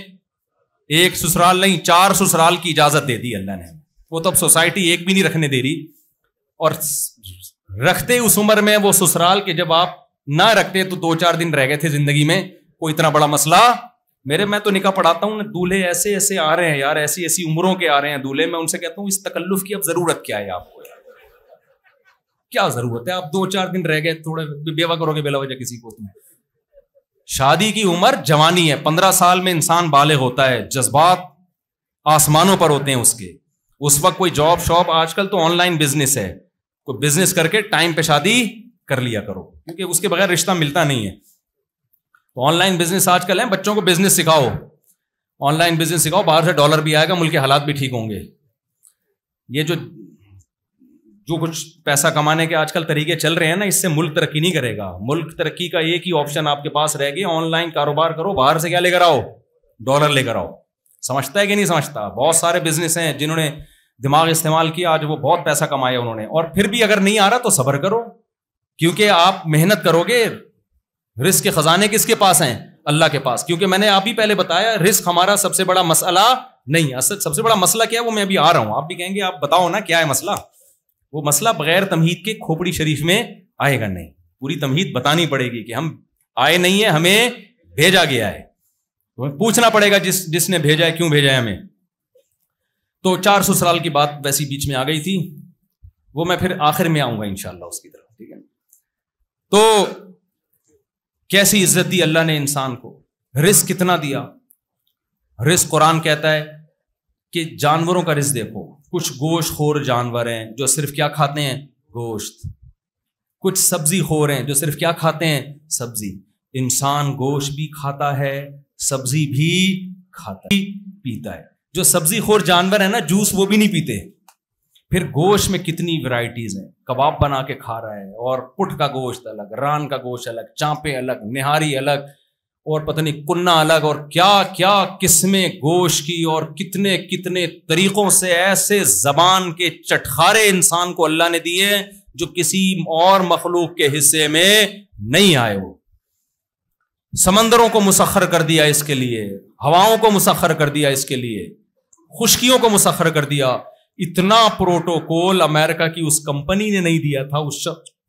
1 سسرال نہیں 4 سسرال کی اجازت دے دی اللہ نے. وہ تو اب سوسائٹی ایک بھی نہیں رکھنے دے رہی, اور رکھتے اس عمر میں وہ سسرال کے جب آپ نہ رکھتے تو 2-4 دن رہ گئے تھے زندگی میں, کوئی اتنا بڑا مسئلہ. میں تو نکاح پڑھاتا ہوں, دولہے ایسے ایسے آ رہے ہیں یار, ایسی ایسی عمروں کے آ رہے ہیں دولہے. میں ان سے کہتا ہوں اس تکلف کی اب ضرورت کیا ہے آپ کو, کیا ضرورت ہے؟ آپ 2-4 دن رہ گئے, تھوڑے بیوہ کرو گے بلا وجہ کسی کو. شادی کی عمر جوانی ہے, 15 سال میں انسان بالغ ہوتا ہے, جذبات آسمانوں پر ہوتے ہیں اس کے. اس وقت کوئی جاب شاپ, آج کل تو آن لائن بزنس ہے, کوئی بزنس کر کے ٹائم پہ شادی کر لیا کرو, کیونکہ اس کے بغیر رشتہ ملتا نہیں ہے. تو آن لائن بزنس آج کل ہے, بچوں کو بزنس سکھاؤ, آن لائن بزنس سکھاؤ, باہر سے ڈالر بھی آئے گا, ملک کے حالات بھی ٹھیک ہوں گے. یہ جو کچھ پیسہ کمانے کے آج کل طریقے چل رہے ہیں نا, اس سے ملک ترقی نہیں کرے گا. ملک ترقی کا ایک ہی آپشن آپ کے پاس رہ گیا, آن لائن کاروبار کرو, باہر سے کیا لے کر آؤ, ڈالر لے کر آؤ. سمجھتا ہے کہ نہیں سمجھتا؟ بہت سارے بزنس ہیں جنہوں نے دماغ استعمال کیا, آج وہ بہت پیسہ کمایا انہوں نے. اور پھر بھی اگر نہیں آ رہا تو صبر کرو, کیونکہ آپ محنت کرو گے. رزق کے خزانے کس کے پاس ہیں؟ اللہ کے پاس. کیونکہ میں نے آپ ہی پہلے بتایا, رزق ہمارا سب سے بڑا مسئلہ نہیں. اصل سب سے بڑا مسئلہ کیا ہے وہ میں ابھی آ رہا ہوں. آپ بھی کہیں گے آپ بتاؤ نا کیا ہے مسئلہ. وہ مسئلہ بغیر تمہید کے کھوپڑی شریف میں آئے گا نہیں. پوری تمہید بتانی پڑے گی کہ ہم آئے نہیں ہیں, ہمیں بھیجا گیا ہے. پوچھنا پڑے گا جس نے بھیجا ہے کیوں بھیجا ہے ہمیں. تو 400 سال کی بات ویسی بیچ میں آ گئی تھی, وہ میں پھر آخر میں آؤں گا انشاءاللہ اس کی طرف. ٹھیک ہے. تو کیسی عزت دی اللہ نے انسان کو, رزق کتنا دیا. رزق قرآن کہتا ہے کہ جانوروں کا رزق دیکھو, کچھ گوشت خور جانور ہیں جو صرف کیا کھاتے ہیں, گوشت. کچھ سبزی خور ہیں جو صرف کیا کھاتے ہیں, سبزی. انسان گوشت بھی کھاتا ہے, سبزی بھی کھاتا ہے, پیتا ہے. جو سبزی خور جانور ہیں نا, جوس وہ بھی نہیں پیتے. پھر گوشت میں کتنی ورائٹیز ہیں, کباب بنا کے کھا رہا ہے, اور پٹ کا گوشت الگ, ران کا گوشت الگ, چانپے الگ, نہاری الگ, اور پتہ نہیں کنہ الگ, اور کیا کیا قسمیں گوشت کی, اور کتنے کتنے طریقوں سے ایسے زبان کے چٹخارے انسان کو اللہ نے دیے جو کسی اور مخلوق کے حصے میں نہیں آئے. ہو سمندروں کو مسخر کر دیا اس کے لیے, ہواؤں کو مسخر کر دیا اس کے لیے, خشکیوں کو مسخر کر دیا. اتنا پروٹوکول امریکہ کی اس کمپنی نے نہیں دیا تھا اس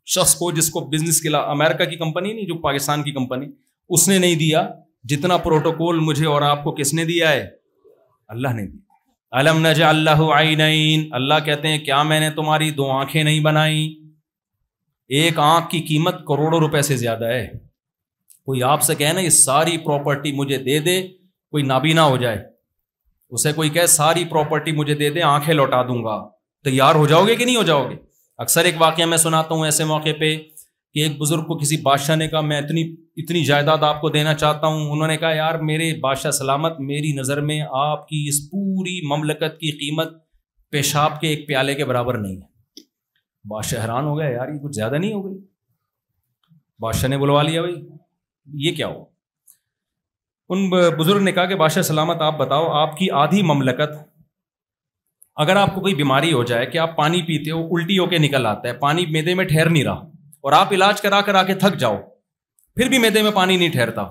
شخص کو جس کو بزنس کے, امریکہ کی کمپنی نہیں جو پاکستان کی کمپنی, اس نے نہیں دیا جتنا پروٹوکول مجھے اور آپ کو کس نے دیا ہے, اللہ نے دیا. الم نجعل لہ عینین, اللہ کہتے ہیں کیا میں نے تمہاری 2 آنکھیں نہیں بنائی. ایک آنکھ کی قیمت کروڑوں روپے سے زیادہ ہے. کوئی آپ سے کہے نا یہ ساری پراپرٹی مجھے دے دے, کوئی نابینا ہو جائے, اسے کوئی کہے ساری پراپرٹی مجھے دے دے آنکھیں لوٹا دوں گا, تیار ہو جاؤ گے کہ نہیں ہو جاؤ گے. اکثر ایک واقعہ میں سناتا ہوں ایسے موقع پہ کہ ایک بزرگ کو کسی بادشاہ نے کہا میں اتنی جائیداد آپ کو دینا چاہتا ہوں. انہوں نے کہا یار میرے بادشاہ سلامت, میری نظر میں آپ کی اس پوری مملکت کی قیمت پیشاب کے ایک پیالے کے برابر نہیں ہے. بادشاہ حیران ہو گیا, یار یہ کچھ زیادہ نہیں ہو گئی. بادشاہ نے بلوا لیا, بھائی یہ کیا ہو. ان بزرگ نے کہا کہ بادشاہ سلامت آپ بتاؤ, آپ کی آدھی مملکت, اگر آپ کو کوئی بیماری ہو جائے کہ آپ پانی پیتے ہو الٹی ہو کے نکل آتا ہے, پانی معدے میں ٹھہر نہیں رہا, اور آپ علاج کرا کر آ کے تھک جاؤ, پھر بھی معدے میں پانی نہیں ٹھہرتا,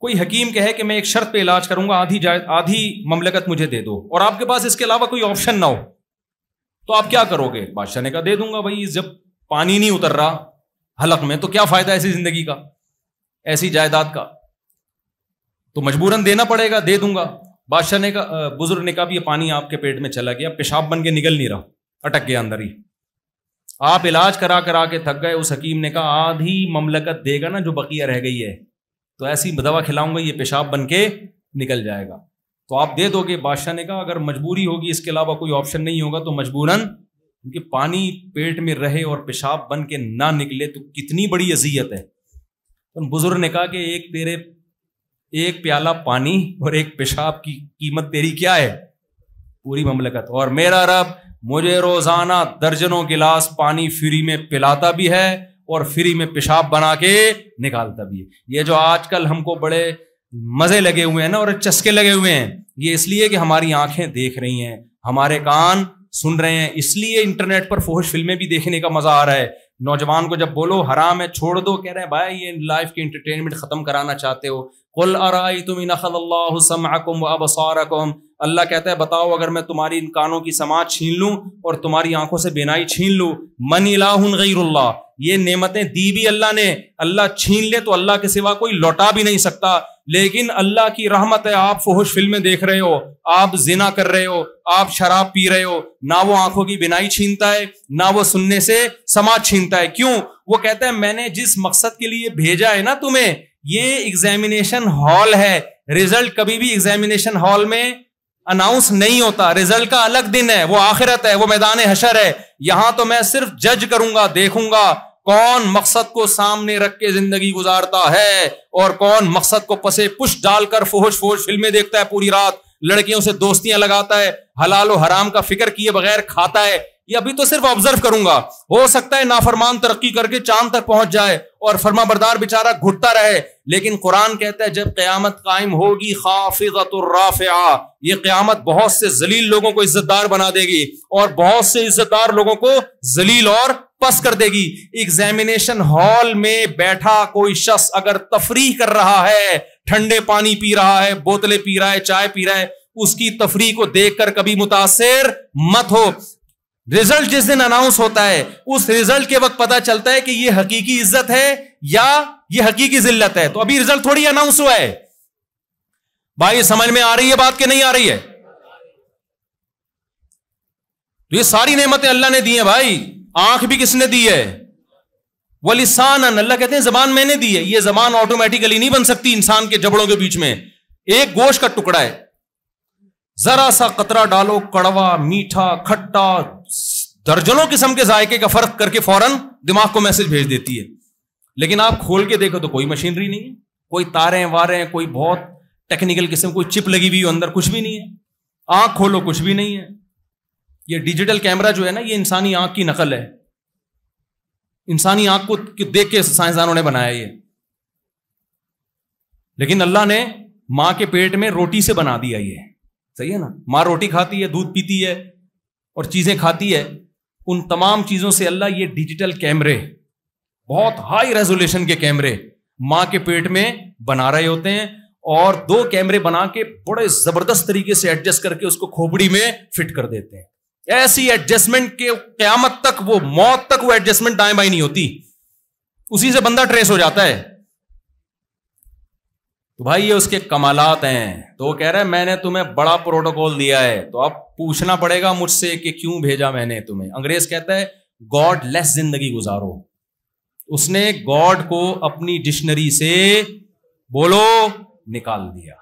کوئی حکیم کہے کہ میں ایک شرط پہ علاج کروں گا, آدھی مملکت مجھے دے دو, اور آپ کے پاس اس کے علاوہ کوئی آپشن نہ ہو, تو آپ کیا کرو گے. بادشاہ نے کہا دے دوں گا بھائی, جب پانی نہیں اتر رہا حلق میں تو کیا فائدہ ایسی زندگی کا, ایسی جائیداد کا, تو مجبوراً دینا پڑے گا, دے دوں گا. بادشاہ نے کہا, بزرگ نے کہا یہ پانی آپ کے پیٹ میں چلا گیا, پیشاب بن کے نکل نہیں رہا, اٹک گیا اندر ہی, آپ علاج کرا کرا کے تھک گئے. اس حکیم نے کہا آدھی مملکت دے گا نا جو بقیہ رہ گئی ہے, تو ایسی دوا کھلاؤں گا یہ پیشاب بن کے نکل جائے گا, تو آپ دے دو گے. بادشاہ نے کہا اگر مجبوری ہوگی, اس کے علاوہ کوئی آپشن نہیں ہوگا, تو مجبوراً, کیونکہ پانی پیٹ میں رہے اور پیشاب بن کے نہ نکلے تو کتنی بڑی اذیت ہے. تو بزرگ نے کہا کہ ایک پیالہ پانی اور ایک پیشاب کی قیمت تیری کیا ہے, پوری مملکت. اور میرا رب مجھے روزانہ درجنوں گلاس پانی فری میں پلاتا بھی ہے اور فری میں پیشاب بنا کے نکالتا بھی ہے. یہ جو آج کل ہم کو بڑے مزے لگے ہوئے ہیں نا اور چسکے لگے ہوئے ہیں, یہ اس لیے کہ ہماری آنکھیں دیکھ رہی ہیں, ہمارے کان سن رہے ہیں, اس لیے انٹرنیٹ پر فحش فلمیں بھی دیکھنے کا مزہ آ رہا ہے. نوجوان کو جب بولو حرام ہے چھوڑ دو, کہہ رہے ہیں بھائی یہ لائف کی انٹرٹینمنٹ ختم کرانا چاہتے ہو. قل ارائیتم ان اخذ اللہ سمعکم وابصارکم, اللہ کہتا ہے بتاؤ اگر میں تمہاری ان کانوں کی سماعت چھین لوں اور تمہاری آنکھوں سے بینائی چھین لوں, من الہ غیر اللہ, یہ نعمتیں دی بھی اللہ نے, اللہ چھین لے تو اللہ کے سوا کوئی لوٹا بھی نہیں سکتا. لیکن اللہ کی رحمت ہے, آپ فحش فلمیں دیکھ رہے ہو, آپ زنا کر رہے ہو, آپ شراب پی رہے ہو, نہ وہ آنکھوں کی بینائی چھینتا ہے, نہ وہ سننے سے سماعت چھینتا ہے. کیوں؟ وہ کہتا ہے میں نے جس مقصد کے لیے بھیجا ہے نا تمہیں, یہ ایگزامینیشن ہال ہے, رزلٹ کبھی بھی ایگزامینیشن ہال میں اناؤنس نہیں ہوتا, رزلٹ کا الگ دن ہے, وہ آخرت ہے, وہ میدان حشر ہے. یہاں تو میں صرف جج کروں گا, دیکھوں گا کون مقصد کو سامنے رکھ کے زندگی گزارتا ہے اور کون مقصد کو پسے پش ڈال کر فحش فلمیں دیکھتا ہے پوری رات, لڑکیوں سے دوستیاں لگاتا ہے, حلال و حرام کا فکر کیے بغیر کھاتا ہے. یہ ابھی تو صرف آبزرو کروں گا, ہو سکتا ہے نافرمان ترقی کر کے چاند تک پہنچ جائے اور فرما بردار بیچارہ گھٹتا رہے. لیکن قرآن کہتا ہے جب قیامت قائم ہوگی خافضۃ الرافعہ, یہ قیامت بہت سے ذلیل لوگوں کو عزت دار بنا دے گی اور بہت سے عزت دار لوگوں کو ذلیل اور پس کر دے گی. ایگزامینیشن ہال میں بیٹھا کوئی شخص اگر تفریح کر رہا ہے, ٹھنڈے پانی پی رہا ہے, بوتلیں پی رہا ہے, چائے پی رہا ہے, اس کی تفریح کو دیکھ کر کبھی متاثر مت ہو. رزلٹ جس دن اناؤنس ہوتا ہے اس رزلٹ کے وقت پتا چلتا ہے کہ یہ حقیقی عزت ہے یا یہ حقیقی ذلت ہے. تو ابھی رزلٹ تھوڑی اناؤنس ہوا ہے. بھائی سمجھ میں آ رہی ہے بات کہ نہیں آ رہی ہے؟ تو یہ ساری نعمتیں اللہ نے دی ہیں بھائی. آنکھ بھی کس نے دی ہے؟ وَلِسَانًا، اللہ کہتے ہیں زبان میں نے دی ہے. یہ زبان آٹومیٹیکلی نہیں بن سکتی انسان کے جبڑوں کے بیچ میں. ایک گوشت کا ٹکڑا ہے, ذرا سا قطرہ ڈالو, کڑوا, میٹھا, کھٹا, درجنوں قسم کے ذائقے کا فرق کر کے فوراً دماغ کو میسج بھیج دیتی ہے. لیکن آپ کھول کے دیکھو تو کوئی مشینری نہیں ہے, کوئی تاریں واریں, کوئی بہت ٹیکنیکل قسم, کوئی چپ لگی ہوئی اندر, کچھ بھی نہیں ہے. آنکھ کھولو کچھ بھی نہیں ہے. یہ ڈیجیٹل کیمرہ جو ہے نا, یہ انسانی آنکھ کی نقل ہے. انسانی آنکھ کو دیکھ کے سائنسدانوں نے بنایا یہ. لیکن اللہ نے ماں کے پیٹ میں روٹی سے بنا دیا یہ. صحیح ہے نا؟ ماں روٹی کھاتی ہے, دودھ پیتی ہے اور چیزیں کھاتی ہے. ان تمام چیزوں سے اللہ یہ ڈیجیٹل کیمرے, بہت ہائی ریزولوشن کے کیمرے ماں کے پیٹ میں بنا رہے ہوتے ہیں, اور 2 کیمرے بنا کے بڑے زبردست طریقے سے ایڈجسٹ کر کے اس کو کھوپڑی میں فٹ کر دیتے ہیں. ایسی ایڈجسٹمنٹ کے قیامت تک, وہ موت تک وہ ایڈجسٹمنٹ دائیں بائیں نہیں ہوتی, اسی سے بندہ ٹریس ہو جاتا ہے. تو بھائی یہ اس کے کمالات ہیں. تو وہ کہہ رہا ہے میں نے تمہیں بڑا پروٹوکول دیا ہے, تو اب پوچھنا پڑے گا مجھ سے کہ کیوں بھیجا میں نے تمہیں. انگریز کہتا ہے گاڈ لیس زندگی گزارو. اس نے گاڈ کو اپنی ڈکشنری سے بولو نکال دیا.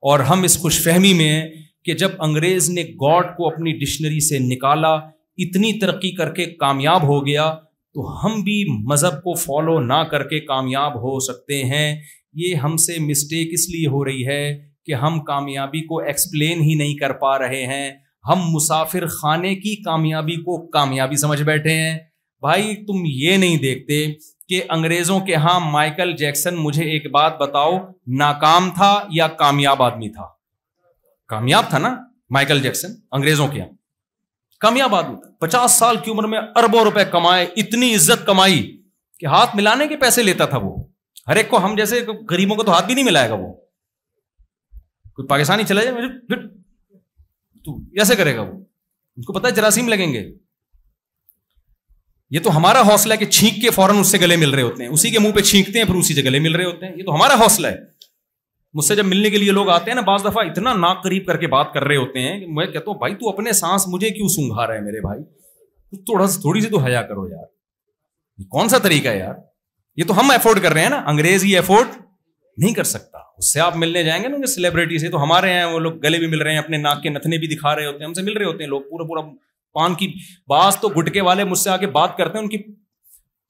اور ہم اس خوش فہمی میں کہ جب انگریز نے گاڈ کو اپنی ڈکشنری سے نکالا, اتنی ترقی کر کے کامیاب ہو گیا, تو ہم بھی مذہب کو فالو نہ کر کے کامیاب ہو سکتے ہیں. یہ ہم سے مسٹیک اس لیے ہو رہی ہے کہ ہم کامیابی کو ایکسپلین ہی نہیں کر پا رہے ہیں. ہم مسافر خانے کی کامیابی کو کامیابی سمجھ بیٹھے ہیں. بھائی تم یہ نہیں دیکھتے کہ انگریزوں کے ہاں مائیکل جیکسن, مجھے ایک بات بتاؤ, ناکام تھا یا کامیاب آدمی تھا؟ کامیاب تھا نا مائیکل جیکسن. انگریزوں کے یہاں کامیاب آدمی تھا. 50 سال کی عمر میں اربوں روپے کمائے, اتنی عزت کمائی کہ ہاتھ ملانے کے پیسے لیتا تھا وہ ہر ایک کو. ہم جیسے غریبوں کو تو ہاتھ بھی نہیں ملائے گا وہ. کوئی پاکستانی چلا جائے پھر تو ایسے کرے گا وہ, اس کو پتا ہے جراثیم لگیں گے. یہ تو ہمارا حوصلہ ہے کہ چھینک کے فوراً اس سے گلے مل رہے ہوتے ہیں, اسی کے منہ پہ چھینکتے ہیں پھر اسی سے گلے مل رہے ہوتے ہیں. یہ تو ہمارا حوصلہ ہے. مجھ سے جب ملنے کے لیے لوگ آتے ہیں نا, بعض دفعہ اتنا ناک قریب کر کے بات کر رہے ہوتے ہیں کہ میں کہتا ہوں بھائی تو اپنے سانس مجھے کیوں سونگھا رہا ہے میرے بھائی, تھوڑی سی تو حیا کرو یار. یہ کون سا طریقہ ہے یار؟ یہ تو ہم افورڈ کر رہے ہیں نا, انگریز یہ افورڈ نہیں کر سکتا. اس سے آپ ملنے جائیں گے نا سیلیبریٹی سے, تو ہمارے ہیں وہ لوگ گلے بھی مل رہے ہیں, اپنے ناک کے نتنے بھی دکھا رہے ہوتے ہیں, ہم سے مل رہے ہوتے ہیں لوگ پورا پان کی. بعض تو گٹکے والے مجھ سے آ کے بات کرتے ہیں, ان کی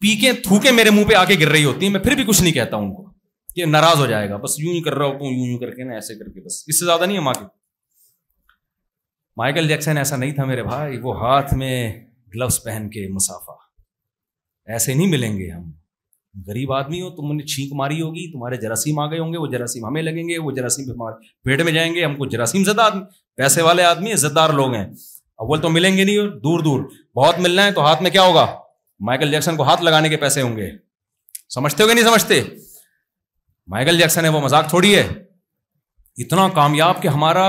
پیکیں تھوکیں میرے منہ پہ آ کے گر رہی ہوتی ہیں, میں پھر بھی کچھ نہیں کہتا ان کو کہ ناراض ہو جائے گا, بس یوں ہی کر رہا ہوں یوں کر کے نا, ایسے کر کے, بس اس سے زیادہ نہیں ہے. مائیکل جیکسن ایسا نہیں تھا میرے بھائی. وہ ہاتھ میں گلوز پہن کے مسافہ, ایسے نہیں ملیں گے ہم. غریب آدمی ہو, تم نے چھینک ماری ہوگی, تمہارے جراثیم آ گئے ہوں گے, وہ جراثیم ہمیں لگیں گے, وہ جراثیم ہمارے پیٹ میں جائیں گے, ہم کو جراثیم زدہ آدمی, پیسے والے آدمی, عزت دار لوگ ہیں. اول تو ملیں گے نہیں, دور دور. بہت ملنا ہے تو ہاتھ میں کیا ہوگا؟ مائیکل جیکسن کو ہاتھ لگانے کے پیسے ہوں گے. سمجھتے ہو کہ نہیں سمجھتے؟ مائیکل جیکسن ہے وہ مذاق تھوڑی ہے. اتنا کامیاب کہ ہمارا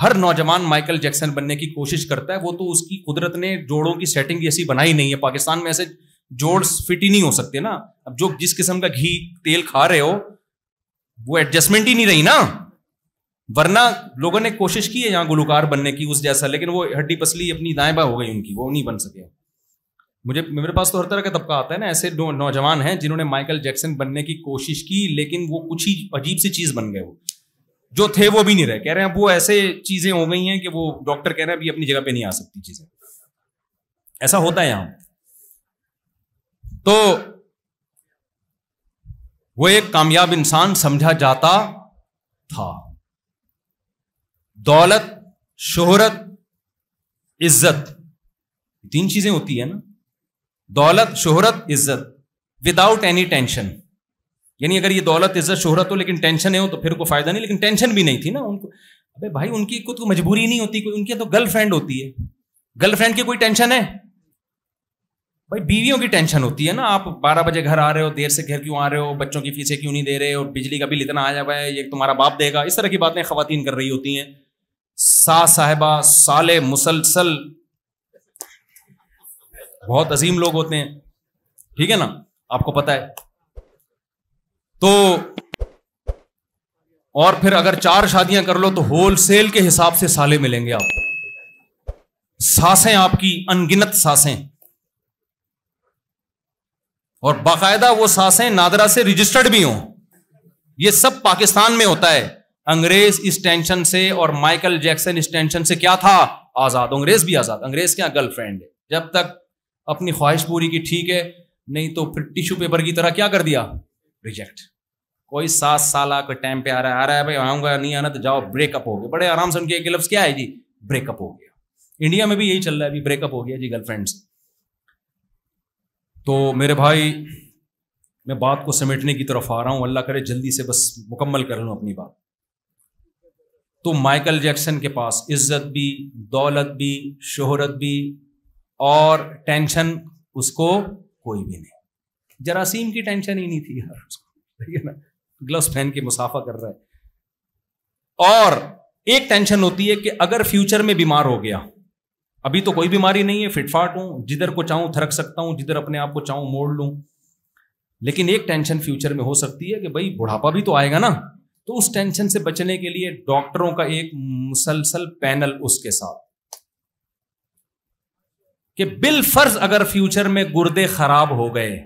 ہر نوجوان مائیکل جیکسن بننے کی کوشش کرتا ہے. وہ تو اس کی قدرت نے جوڑوں کی سیٹنگ ایسی بنائی نہیں ہے. پاکستان میں ایسے جوڑ فٹ ہی نہیں ہو سکتے نا. اب جو جس قسم کا گھی تیل کھا رہے ہو وہ ایڈجسٹمنٹ ہی نہیں رہی نا. ورنہ لوگوں نے کوشش کی ہے یہاں گلوکار بننے کی اس جیسا, لیکن وہ ہڈی پسلی اپنی دائیں بائیں ہو گئی ان کی, وہ نہیں بن سکے. میرے پاس تو ہر طرح کا طبقہ آتا ہے نا, ایسے نوجوان ہیں جنہوں نے مائیکل جیکسن بننے کی کوشش کی, لیکن وہ کچھ ہی عجیب سی چیز بن گئے. وہ جو تھے وہ بھی نہیں رہے. کہہ رہے ہیں وہ ایسے چیزیں ہو گئی ہیں کہ وہ ڈاکٹر کہہ رہے ہیں ابھی اپنی جگہ پہ نہیں آ سکتی چیزیں. ایسا ہوتا ہے یہاں. تو وہ ایک کامیاب انسان سمجھا جاتا تھا. دولت, شہرت, عزت, 3 چیزیں ہوتی ہیں نا. دولت, شہرت, عزت, وداؤٹ اینی ٹینشن. یعنی اگر یہ دولت, عزت, شہرت ہو لیکن ٹینشن ہو تو پھر کوئی فائدہ نہیں. لیکن ٹینشن بھی نہیں تھی نا ان کو. ابے بھائی ان کی کوئی مجبوری نہیں ہوتی, ان کی تو گرل فرینڈ ہوتی ہے. گرل فرینڈ کی کوئی ٹینشن ہے بھائی؟ بیویوں کی ٹینشن ہوتی ہے نا. آپ 12 بجے گھر آ رہے ہو, دیر سے گھر کیوں آ رہے ہو, بچوں کی فیسیں کیوں نہیں دے رہے, اور بجلی کا بل اتنا آ جا ہے, یہ تمہارا باپ دے گا. اس طرح کی باتیں خواتین کر رہی ہوتی ہیں. ساس صاحبہ سالے مسلسل بہت عظیم لوگ ہوتے ہیں, ٹھیک ہے نا, آپ کو پتا ہے. تو اور پھر اگر 4 شادیاں کر لو تو ہول سیل کے حساب سے سالے ملیں گے آپ کو, ساسیں آپ کی انگنت ساسیں, اور باقاعدہ وہ ساسیں نادرا سے رجسٹرڈ بھی ہوں. یہ سب پاکستان میں ہوتا ہے. انگریز اس ٹینشن سے اور مائیکل جیکسن اس ٹینشن سے کیا تھا, آزاد. انگریز بھی آزاد. انگریز کیا گرل فرینڈ ہے, جب تک اپنی خواہش پوری کی ٹھیک ہے, نہیں تو پھر ٹیشو پیپر کی طرح کیا کر دیا, ریجیکٹ. کوئی 7 سالہ کا ٹائم پہ آ رہا ہے بھائی آؤں گا, نہیں آنا تو جاؤ, بریک اپ ہو گیا. بڑے آرام سے ان کے ایک لفظ کیا ہے جی, بریک اپ ہو گیا. انڈیا میں بھی یہی چل رہا ہے, ابھی بریک اپ ہو گیا جی گرل فرینڈ سے. تو میرے بھائی میں بات کو سمیٹنے کی طرف آ رہا ہوں, اللہ کرے جلدی سے بس مکمل کر لوں اپنی بات. تو مائیکل جیکسن کے پاس عزت بھی, دولت بھی, شہرت بھی, اور ٹینشن اس کو کوئی بھی نہیں. جراثیم کی ٹینشن ہی نہیں تھی یار اس کو, گلوز پہن کے مسافہ کر رہا ہے. اور ایک ٹینشن ہوتی ہے کہ اگر فیوچر میں بیمار ہو گیا, ابھی تو کوئی بیماری نہیں ہے, فٹ فاٹ ہوں, جدھر کو چاہوں تھرک سکتا ہوں, جدھر اپنے آپ کو چاہوں موڑ لوں. لیکن ایک ٹینشن فیوچر میں ہو سکتی ہے کہ بھائی بڑھاپا بھی تو آئے گا نا. تو اس ٹینشن سے بچنے کے لیے ڈاکٹروں کا ایک مسلسل پینل اس کے ساتھ, کہ بالفرض اگر فیوچر میں گردے خراب ہو گئے,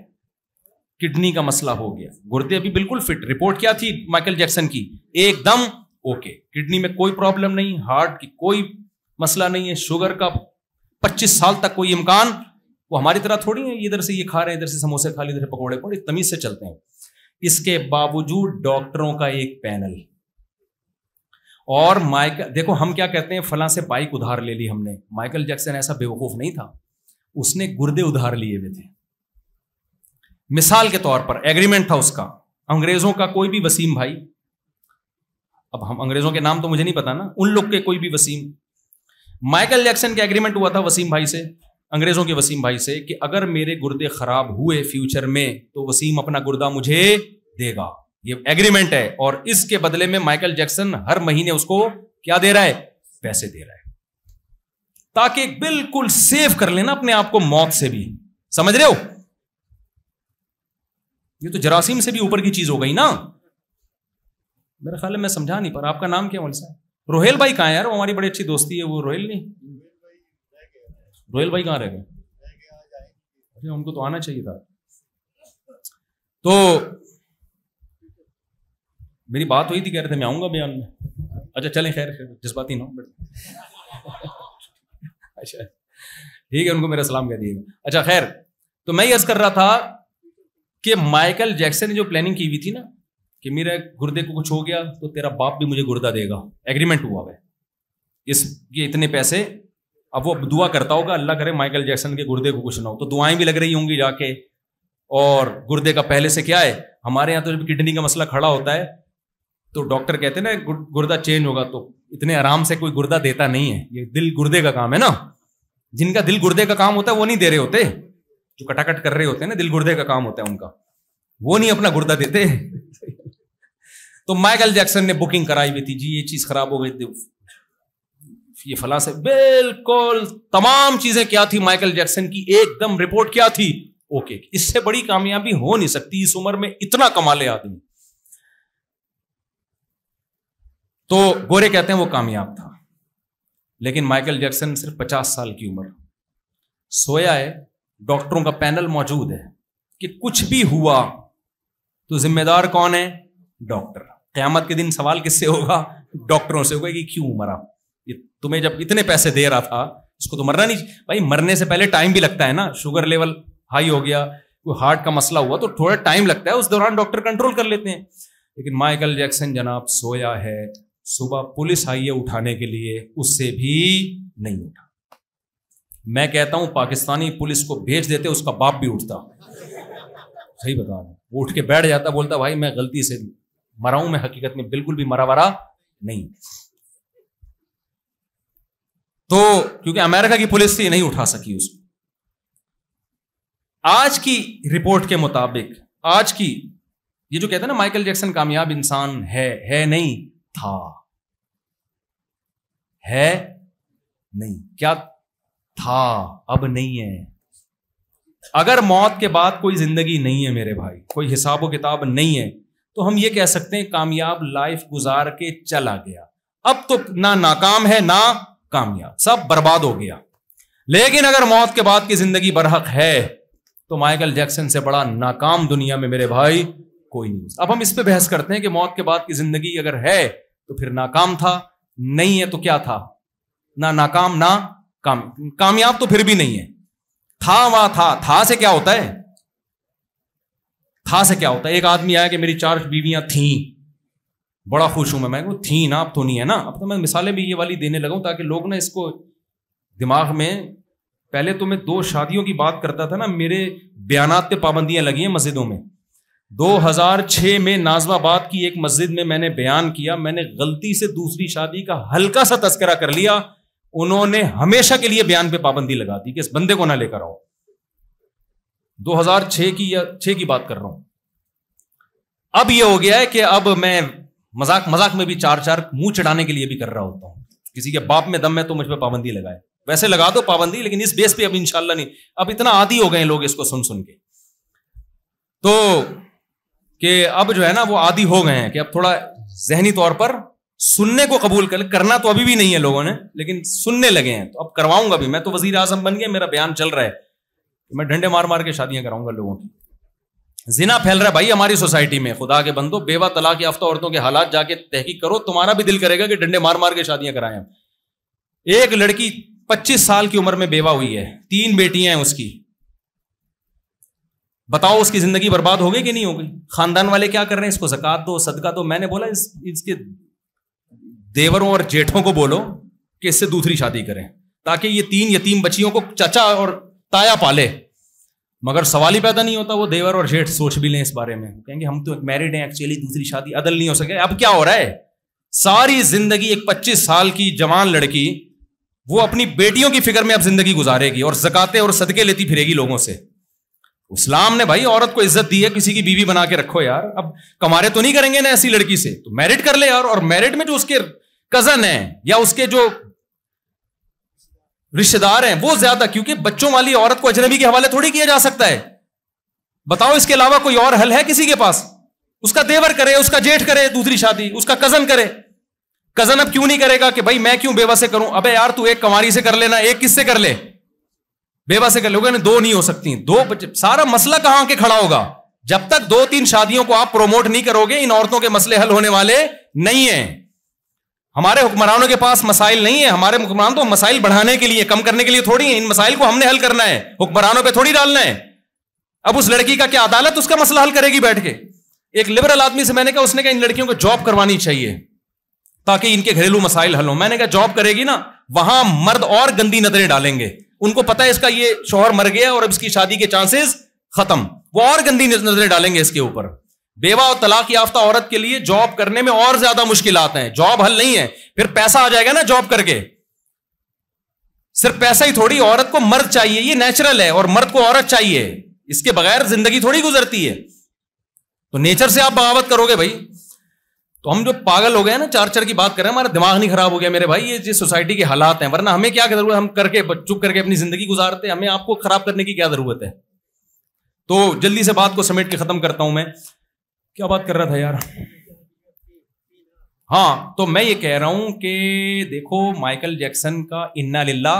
کڈنی کا مسئلہ ہو گیا, گردے ابھی بالکل فٹ, رپورٹ کیا تھی مائیکل جیکسن کی, ایک دم اوکے, کڈنی میں کوئی پرابلم نہیں, ہارٹ کی کوئی مسئلہ نہیں ہے, شوگر کا 25 سال تک کوئی امکان. وہ ہماری طرح تھوڑی ہے ادھر سے یہ کھا رہے ہیں, ادھر سے سموسے کھا لیے, ادھر سے پکوڑے, بڑی تمیز سے چلتے ہیں. اس کے باوجود ڈاکٹروں کا ایک پینل. اور مائیکل دیکھو ہم کیا کہتے ہیں, فلاں سے بائک ادھار لے لی ہم نے. مائیکل جیکسن ایسا بیوقوف نہیں تھا, اس نے گردے ادھار لیے ہوئے تھے. مثال کے طور پر ایگریمنٹ تھا اس کا, انگریزوں کا کوئی بھی وسیم بھائی, اب ہم انگریزوں کے نام تو مجھے نہیں پتا نا, ان لوگ کے کوئی بھی وسیم, مائیکل جیکسن کا ایگریمنٹ ہوا تھا وسیم بھائی سے, انگریزوں کے وسیم بھائی سے, کہ اگر میرے گردے خراب ہوئے فیوچر میں تو وسیم اپنا گردہ مجھے دے گا. یہ ایگریمنٹ ہے, اور اس کے بدلے میں مائیکل جیکسن ہر مہینے اس کو کیا دے رہا ہے, پیسے دے رہا ہے, تاکہ بالکل سیف کر لینا اپنے آپ کو موت سے بھی. سمجھ رہے ہو, یہ تو جراثیم سے بھی اوپر کی چیز ہو گئی نا. میرا خیال ہے میں سمجھا نہیں پر آپ کا نام کیا مول صاحب, روہیل بھائی کہاں ہے یار, وہ ہماری بڑی اچھی دوستی ہے. وہ روہیل نہیں, روہیل بھائی کہاں رہ گئے, ان کو تو آنا چاہیے تھا. تو میری بات ہوئی تھی, کہہ رہے تھے میں آؤں گا بیان میں. اچھا چلیں خیر, جذباتی نہ ہو. اچھا ٹھیک ہے, ان کو میرا سلام کہہ دیجیے گا. اچھا خیر, تو میں یہ عرض کر رہا تھا کہ مائیکل جیکسن نے جو پلاننگ کی ہوئی تھی نا, کہ میرے گردے کو کچھ ہو گیا تو تیرا باپ بھی مجھے گردہ دے گا, ایگریمنٹ ہوا ہے اس کے اتنے پیسے. اب وہ دعا کرتا ہوگا اللہ کرے مائیکل جیکسن کے گردے کو کچھ نہ ہو, تو دعائیں بھی لگ رہی ہوں گی جا کے. اور گردے کا پہلے سے کیا ہے, ہمارے یہاں تو جب کڈنی کا مسئلہ کھڑا ہوتا ہے تو ڈاکٹر کہتے ہیں نا گردہ چینج ہوگا, تو اتنے آرام سے کوئی گردہ دیتا نہیں ہے. یہ دل گردے کا کام ہے نا, جن کا دل گردے کا کام ہوتا ہے وہ نہیں دے رہے ہوتے, جو کٹاکٹ کر رہے ہوتے ہیں نا, دل گردے کا کام ہوتا ہے ان کا, وہ نہیں اپنا گردہ دیتے. تو مائیکل جیکسن نے بکنگ کرائی ہوئی تھی, جی یہ چیز خراب ہو گئی تھی, یہ فلاں سے, بالکل تمام چیزیں کیا تھی مائیکل جیکسن کی, ایک دم رپورٹ کیا تھی, اوکے. اس سے بڑی کامیابی ہو نہیں سکتی اس عمر میں, اتنا کما لے آدمی. تو گورے کہتے ہیں وہ کامیاب تھا, لیکن مائیکل جیکسن صرف 50 سال کی عمر, سویا ہے, ڈاکٹروں کا پینل موجود ہے کہ کچھ بھی ہوا تو ذمہ دار کون ہے, ڈاکٹر. قیامت کے دن سوال کس سے ہوگا, ڈاکٹروں سے ہوگا کہ کیوں مرا, تمہیں جب اتنے پیسے دے رہا تھا اس کو تو مرنا نہیں. بھائی مرنے سے پہلے ٹائم بھی لگتا ہے نا, شوگر لیول ہائی ہو گیا, کوئی ہارٹ کا مسئلہ ہوا تو تھوڑا ٹائم لگتا ہے, اس دوران ڈاکٹر کنٹرول کر لیتے ہیں. لیکن مائیکل جیکسن جناب سویا ہے, صبح پولیس آئی ہے اٹھانے کے لیے, اس سے بھی نہیں اٹھا. میں کہتا ہوں پاکستانی پولیس کو بھیج دیتے, اس کا باپ بھی اٹھتا. صحیح بتا رہا ہوں, وہ اٹھ کے بیٹھ جاتا, بولتا بھائی میں غلطی سے مرا ہوں, میں حقیقت میں بالکل بھی مرا ورا نہیں. تو کیونکہ امریکہ کی پولیس تھی, نہیں اٹھا سکی اس کو. آج کی رپورٹ کے مطابق, آج کی یہ جو کہتے ہیں نا مائیکل جیکسن کامیاب انسان ہے نہیں, تھا, ہے نہیں. کیا تھا اب نہیں ہے. اگر موت کے بعد کوئی زندگی نہیں ہے میرے بھائی, کوئی حساب و کتاب نہیں ہے, تو ہم یہ کہہ سکتے ہیں کامیاب لائف گزار کے چلا گیا. اب تو نہ ناکام ہے نہ کامیاب, سب برباد ہو گیا. لیکن اگر موت کے بعد کی زندگی برحق ہے تو مائیکل جیکسن سے بڑا ناکام دنیا میں میرے بھائی کوئی نہیں. اب ہم اس پہ بحث کرتے ہیں کہ موت کے بعد کی زندگی اگر ہے تو پھر ناکام تھا, نہیں ہے تو کیا تھا؟ نہ ناکام نہ کامیاب تو پھر بھی نہیں ہے. تھا وہاں تھا سے کیا ہوتا ہے؟ تھا سے کیا ہوتا ہے؟ ایک آدمی آیا کہ میری 4 بیویاں تھیں, بڑا خوش ہوں میں کہوں تھیں نا, اب تو نہیں ہے نا. اب تو میں مثالیں بھی یہ والی دینے لگا ہوں تاکہ لوگ نا اس کو دماغ میں, پہلے تو میں 2 شادیوں کی بات کرتا تھا نا, میرے بیانات پہ پابندیاں لگی ہیں مسجدوں میں. 2006 میں نازم آباد کی ایک مسجد میں میں نے بیان کیا, میں نے غلطی سے دوسری شادی کا ہلکا سا تذکرہ کر لیا, انہوں نے ہمیشہ کے لیے بیان پہ پابندی لگا دی کہ اس بندے کو نہ لے کر آؤ. 2006 کی بات کر رہا ہوں. اب یہ ہو گیا ہے کہ اب میں مذاق میں بھی 4 منہ چڑھانے کے لیے بھی کر رہا ہوتا ہوں. کسی کے باپ میں دم ہے تو مجھ پہ پابندی لگائے, ویسے لگا دو پابندی, لیکن اس بیس پہ اب انشاءاللہ نہیں. اب اتنا عادی ہو گئے ہیں لوگ اس کو سن کے, تو کہ اب جو ہے نا وہ عادی ہو گئے ہیں کہ اب تھوڑا ذہنی طور پر سننے کو قبول کرنا تو ابھی بھی نہیں ہے لوگوں نے, لیکن سننے لگے ہیں. تو اب کرواؤں گا بھی, میں تو وزیر اعظم بن گیا, میرا بیان چل رہا ہے, میں ڈنڈے مار کے شادیاں کراؤں گا لوگوں کی. زنا پھیل رہا ہے بھائی ہماری سوسائٹی میں, خدا کے بندو, بیوہ طلاق یافتہ عورتوں کے حالات جا کے تحقیق کرو, تمہارا بھی دل کرے گا کہ ڈنڈے مار کے شادیاں کرائیں. ایک لڑکی 25 سال کی عمر میں بیوہ ہوئی ہے, 3 بیٹیاں ہیں اس کی. بتاؤ اس کی زندگی برباد ہو گئی کہ نہیں ہو گئی؟ خاندان والے کیا کر رہے ہیں؟ اس کو زکات دو, صدقہ دو. میں نے بولا اس کے دیوروں اور جیٹھوں کو بولو کہ اس سے دوسری شادی کریں تاکہ یہ 3 یتیم بچیوں کو چچا اور تایا پالے. مگر سوال ہی پیدا نہیں ہوتا. وہ دیور اور جیٹھ سوچ بھی لیں اس بارے میں, کہیں گے ہم تو میرڈ ہیں, ایکچولی دوسری شادی عدل نہیں ہو سکے. اب کیا ہو رہا ہے؟ ساری زندگی ایک 25 سال کی جوان لڑکی وہ اپنی بیٹیوں کی فکر میں اب زندگی گزارے گی اور زکاتیں اور صدقے لیتی پھرے گی لوگوں سے. اسلام نے بھائی عورت کو عزت دی ہے, کسی کی بیوی بنا کے رکھو یار. اب کمارے تو نہیں کریں گے نا ایسی لڑکی سے, تو میرڈ کر لے یار. اور میرڈ میں جو اس کے کزن ہیں یا اس کے جو رشتے دار ہیں وہ زیادہ, کیونکہ بچوں والی عورت کو اجنبی کے حوالے تھوڑی کیا جا سکتا ہے. بتاؤ اس کے علاوہ کوئی اور حل ہے کسی کے پاس؟ اس کا دیور کرے, اس کا جیٹھ کرے دوسری شادی, اس کا کزن کرے. کزن اب کیوں نہیں کرے گا کہ بھائی میں کیوں بیوہ سے کروں؟ ابے یار تو ایک کنواری سے کر لینا, ایک کس سے کر لے؟ بیوہ سے کر لوگے نا, 2 نہیں ہو سکتی. 2 سارا مسئلہ کہاں کے کھڑا ہوگا؟ جب تک 2-3 شادیوں کو آپ پروموٹ نہیں کرو گے, ان عورتوں کے مسئلے حل ہونے والے نہیں ہیں. ہمارے حکمرانوں کے پاس مسائل نہیں ہے. ہمارے حکمران تو مسائل بڑھانے کے لیے, کم کرنے کے لیے تھوڑی ہیں. ان مسائل کو ہم نے حل کرنا ہے, حکمرانوں پہ تھوڑی ڈالنا ہے. اب اس لڑکی کا کیا عدالت اس کا مسئلہ حل کرے گی بیٹھ کے؟ ایک لبرل آدمی سے میں نے کہا, اس نے کہا ان لڑکیوں کو جاب کروانی چاہیے تاکہ ان کے گھریلو مسائل حل ہوں. میں نے کہا جاب کرے گی نا, وہاں مرد اور گندی نظریں ڈالیں گے. ان کو پتا ہے اس کا یہ شوہر مر گیا اور اب اس کی شادی کے چانسز ختم, وہ اور گندی نظریں ڈالیں گے اس کے اوپر. بیوہ اور طلاق یافتہ عورت کے لیے جاب کرنے میں اور زیادہ مشکلات ہیں. جاب حل نہیں ہے, پھر پیسہ آ جائے گا نا جاب کر کے. صرف پیسہ ہی تھوڑی, عورت کو مرد چاہیے, یہ نیچرل ہے, اور مرد کو عورت چاہیے. اس کے بغیر زندگی تھوڑی گزرتی ہے. تو نیچر سے آپ بغاوت کرو گے بھائی. تو ہم جو پاگل ہو گئے نا, 4 کی بات کر رہے ہیں, ہمارا دماغ نہیں خراب ہو گیا میرے بھائی, یہ سوسائٹی کے حالات ہیں. ورنہ ہمیں کیا ضرورت ہے, ہم کر کے چپ کر کے اپنی زندگی گزارتے, ہمیں آپ کو خراب کرنے کی کیا ضرورت ہے. تو جلدی سے بات کو سمیٹ کے ختم کرتا ہوں. میں کیا بات کر رہا تھا یار؟ ہاں, تو میں یہ کہہ رہا ہوں کہ دیکھو مائیکل جیکسن کا انا للہ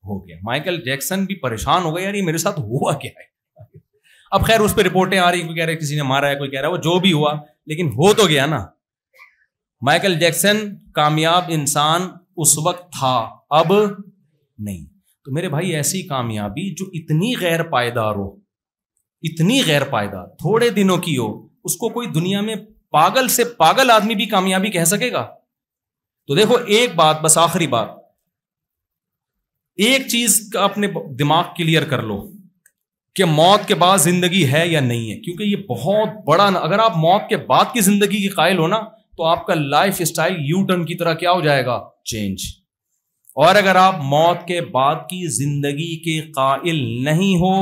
ہو گیا. مائیکل جیکسن بھی پریشان ہو گیا یار, یہ میرے ساتھ ہوا کیا ہے. اب خیر اس پہ رپورٹیں آ رہی, کوئی کہہ رہا ہے کسی نے مارا ہے, کوئی کہہ رہا ہے, وہ جو بھی ہوا لیکن ہو تو گیا نا. مائیکل جیکسن کامیاب انسان اس وقت تھا, اب نہیں. تو میرے بھائی ایسی کامیابی جو اتنی غیر پائیدار ہو, اتنی غیر پائیدار, تھوڑے دنوں کی ہو, اس کو کوئی دنیا میں پاگل سے پاگل آدمی بھی کامیابی کہہ سکے گا؟ تو دیکھو ایک بات, بس آخری بات, ایک چیز کا اپنے دماغ کلیئر کر لو کہ موت کے بعد زندگی ہے یا نہیں ہے. کیونکہ یہ بہت بڑا, اگر آپ موت کے بعد کی زندگی کی قائل ہو نا, تو آپ کا لائف اسٹائل یو ٹرن کی طرح کیا ہو جائے گا, چینج. اور اگر آپ موت کے بعد کی زندگی کے قائل نہیں ہو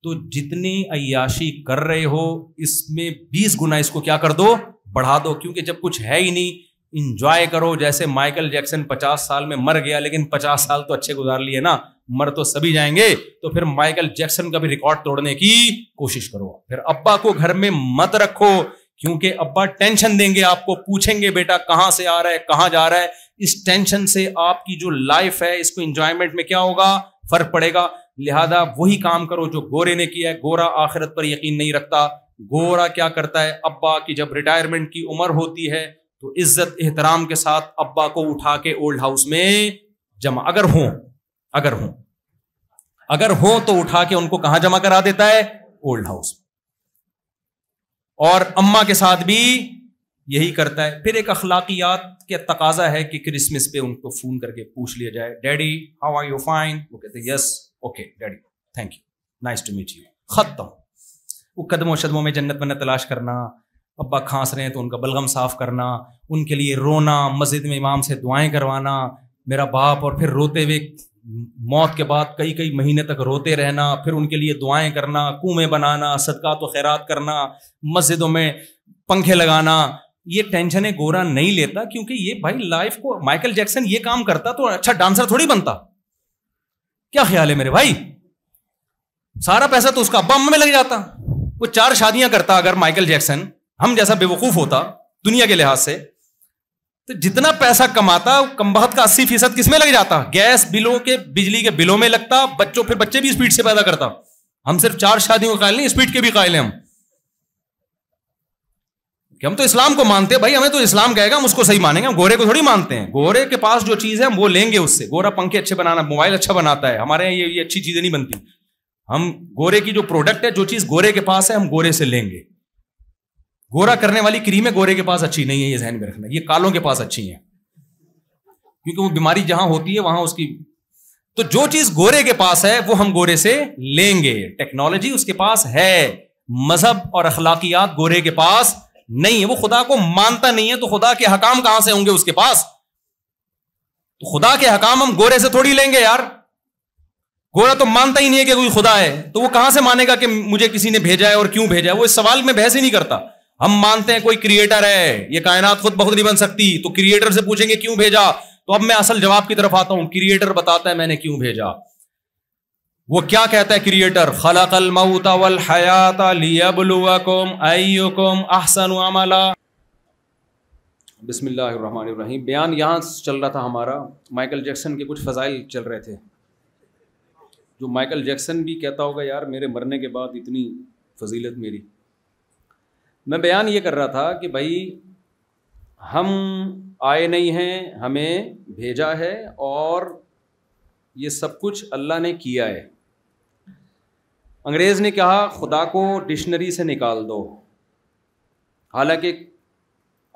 تو جتنی عیاشی کر رہے ہو اس میں 20 گنا اس کو کیا کر دو, بڑھا دو. کیونکہ جب کچھ ہے ہی نہیں انجوائے کرو. جیسے مائیکل جیکسن 50 سال میں مر گیا لیکن 50 سال تو اچھے گزار لیے نا, مر تو سبھی جائیں گے, تو پھر مائیکل جیکسن کا بھی ریکارڈ توڑنے کی کوشش کرو. پھر ابا کو گھر میں مت رکھو, کیونکہ ابا ٹینشن دیں گے آپ کو, پوچھیں گے بیٹا کہاں سے آ رہا ہے, کہاں جا رہا ہے. اس ٹینشن سے آپ کی جو لائف ہے اس کو انجوائمنٹ میں کیا ہوگا, فرق پڑے گا. لہذا وہی کام کرو جو گورے نے کیا ہے. گورا آخرت پر یقین نہیں رکھتا. گورا کیا کرتا ہے, ابا کی جب ریٹائرمنٹ کی عمر ہوتی ہے تو عزت احترام کے ساتھ ابا کو اٹھا کے اولڈ ہاؤس میں جمع, اگر ہوں تو اٹھا کے ان کو کہاں جمع کرا دیتا ہے, اولڈ ہاؤس. اور اماں کے ساتھ بھی یہی کرتا ہے. پھر ایک اخلاقیات کے تقاضا ہے کہ کرسمس پہ ان کو فون کر کے پوچھ لیا جائے, daddy how are you, fine. وہ کہتے ہیں yes okay daddy thank you nice to meet you. ختم. وہ قدموں شدموں میں جنت میں تلاش کرنا, ابا کھانس رہے ہیں تو ان کا بلغم صاف کرنا, ان کے لیے رونا, مسجد میں امام سے دعائیں کروانا, میرا باپ, اور پھر روتے ہوئے موت کے بعد کئی مہینے تک روتے رہنا, پھر ان کے لیے دعائیں کرنا, کنویں بنانا, صدقات و خیرات کرنا, مسجدوں میں پنکھے لگانا. یہ ٹینشنیں گورا نہیں لیتا, کیونکہ یہ بھائی لائف کو, مائیکل جیکسن یہ کام کرتا تو اچھا ڈانسر تھوڑی بنتا. کیا خیال ہے میرے بھائی, سارا پیسہ تو اس کا ابا میں لگ جاتا. وہ 4 شادیاں کرتا اگر مائیکل جیکسن, ہم جیسا بے وقوف ہوتا دنیا کے لحاظ سے, تو جتنا پیسہ کماتا کم بہت کا 80% کس میں لگ جاتا, گیس بلوں کے, بجلی کے بلوں میں لگتا. پھر بچے بھی اسپیڈ سے پیدا کرتا. ہم صرف 4 شادیوں کے قائل نہیں, اسپیڈ کے بھی قائل ہیں ہم, کہ ہم تو اسلام کو مانتے ہیں بھائی, ہمیں تو اسلام کہے گا ہم اس کو صحیح مانیں گے, ہم گورے کو تھوڑی مانتے ہیں. گورے کے پاس جو چیز ہے ہم وہ لیں گے اس سے. گورا پنکھے اچھے بنانا, موبائل اچھا بناتا ہے, ہمارے یہاں یہ اچھی چیزیں نہیں بنتی. ہم گورے کی جو پروڈکٹ ہے, جو چیز گورے کے پاس ہے ہم گورے سے لیں گے. گورا کرنے والی کریمیں گورے کے پاس اچھی نہیں ہے, یہ ذہن میں رکھنا. یہ کالوں کے پاس اچھی ہیں, کیونکہ وہ بیماری جہاں ہوتی ہے وہاں اس کی. تو جو چیز گورے کے پاس ہے وہ ہم گورے سے لیں گے. ٹیکنالوجی اس کے پاس ہے, مذہب اور اخلاقیات گورے کے پاس نہیں ہے. وہ خدا کو مانتا نہیں ہے, تو خدا کے حکام کہاں سے ہوں گے اس کے پاس. تو خدا کے حکام ہم گورے سے تھوڑی لیں گے یار. گورا تو مانتا ہی نہیں ہے کہ کوئی خدا ہے, تو وہ کہاں سے مانے گا کہ مجھے کسی نے بھیجا ہے اور کیوں بھیجا ہے. وہ اس سوال میں بحث ہی نہیں کرتا. ہم مانتے ہیں کوئی کریٹر ہے, یہ کائنات خود بخود نہیں بن سکتی, تو کریٹر سے پوچھیں گے کیوں بھیجا. تو اب میں اصل جواب کی طرف آتا ہوں. کریٹر بتاتا ہے میں نے کیوں بھیجا. وہ کیا کہتا ہے کریٹر, خلق الموت والحیات لیبلوکم ایکم احسن عملا. بسم اللہ الرحمن الرحیم. بیان یہاں چل رہا تھا ہمارا, مائیکل جیکسن کے کچھ فضائل چل رہے تھے, جو مائیکل جیکسن بھی کہتا ہوگا یار میرے مرنے کے بعد اتنی فضیلت میری. میں بیان یہ کر رہا تھا کہ بھائی ہم آئے نہیں ہیں, ہمیں بھیجا ہے, اور یہ سب کچھ اللہ نے کیا ہے. انگریز نے کہا خدا کو ڈکشنری سے نکال دو, حالانکہ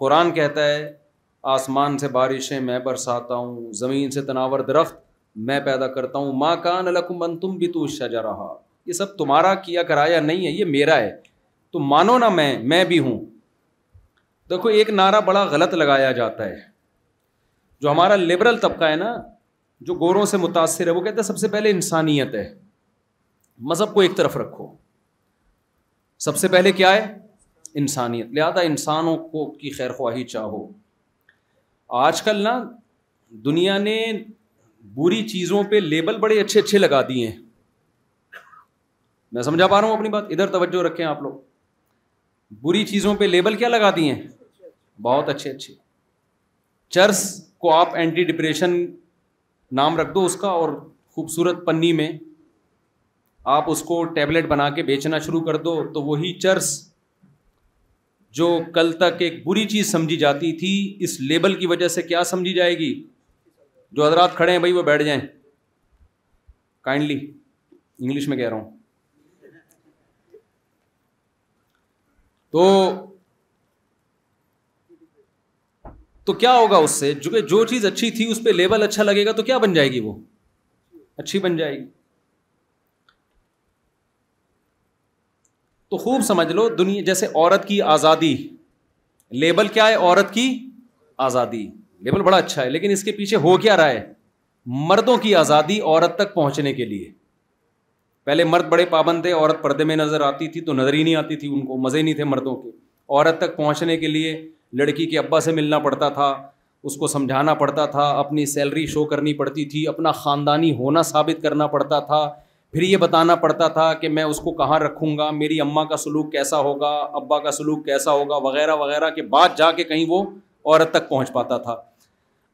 قرآن کہتا ہے آسمان سے بارشیں میں برساتا ہوں, زمین سے تناور درخت میں پیدا کرتا ہوں. ما کان لکم ان تنبتوا الشجرہ, یہ سب تمہارا کیا کرایا نہیں ہے, یہ میرا ہے. تو مانو نا میں بھی ہوں. دیکھو ایک نعرہ بڑا غلط لگایا جاتا ہے, جو ہمارا لبرل طبقہ ہے نا, جو گوروں سے متاثر ہے, وہ کہتے ہیں سب سے پہلے انسانیت ہے, مذہب کو ایک طرف رکھو, سب سے پہلے کیا ہے انسانیت. لہذا انسانوں کو کی خیر خواہی چاہو. آج کل نا دنیا نے بری چیزوں پہ لیبل بڑے اچھے اچھے لگا دیے ہیں. میں سمجھا پا رہا ہوں اپنی بات, ادھر توجہ رکھیں آپ لوگ. بری چیزوں پہ لیبل کیا لگا دیے ہیں, بہت اچھے اچھے. چرس کو آپ اینٹی ڈپریشن نام رکھ دو اس کا, اور خوبصورت پنی میں آپ اس کو ٹیبلٹ بنا کے بیچنا شروع کر دو, تو وہی چرس جو کل تک ایک بری چیز سمجھی جاتی تھی, اس لیبل کی وجہ سے کیا سمجھی جائے گی. جو حضرات کھڑے ہیں بھائی وہ بیٹھ جائیں کائنڈلی, انگلش میں کہہ رہا ہوں. تو کیا ہوگا اس سے, جو چیز اچھی تھی اس پہ لیبل اچھا لگے گا تو کیا بن جائے گی, وہ اچھی بن جائے گی. تو خوب سمجھ لو, دنیا جیسے عورت کی آزادی, لیبل کیا ہے, عورت کی آزادی, لیبل بڑا اچھا ہے, لیکن اس کے پیچھے ہو کیا رہا ہے, مردوں کی آزادی عورت تک پہنچنے کے لیے. پہلے مرد بڑے پابند تھے, عورت پردے میں نظر آتی تھی تو نظر ہی نہیں آتی تھی ان کو, مزے نہیں تھے مردوں کے. عورت تک پہنچنے کے لیے لڑکی کے ابا سے ملنا پڑتا تھا, اس کو سمجھانا پڑتا تھا, اپنی سیلری شو کرنی پڑتی تھی, اپنا خاندانی ہونا ثابت کرنا پڑتا تھا, پھر یہ بتانا پڑتا تھا کہ میں اس کو کہاں رکھوں گا, میری اماں کا سلوک کیسا ہوگا, ابا کا سلوک کیسا ہوگا, وغیرہ وغیرہ کے بعد جا کے کہیں وہ عورت تک پہنچ پاتا تھا.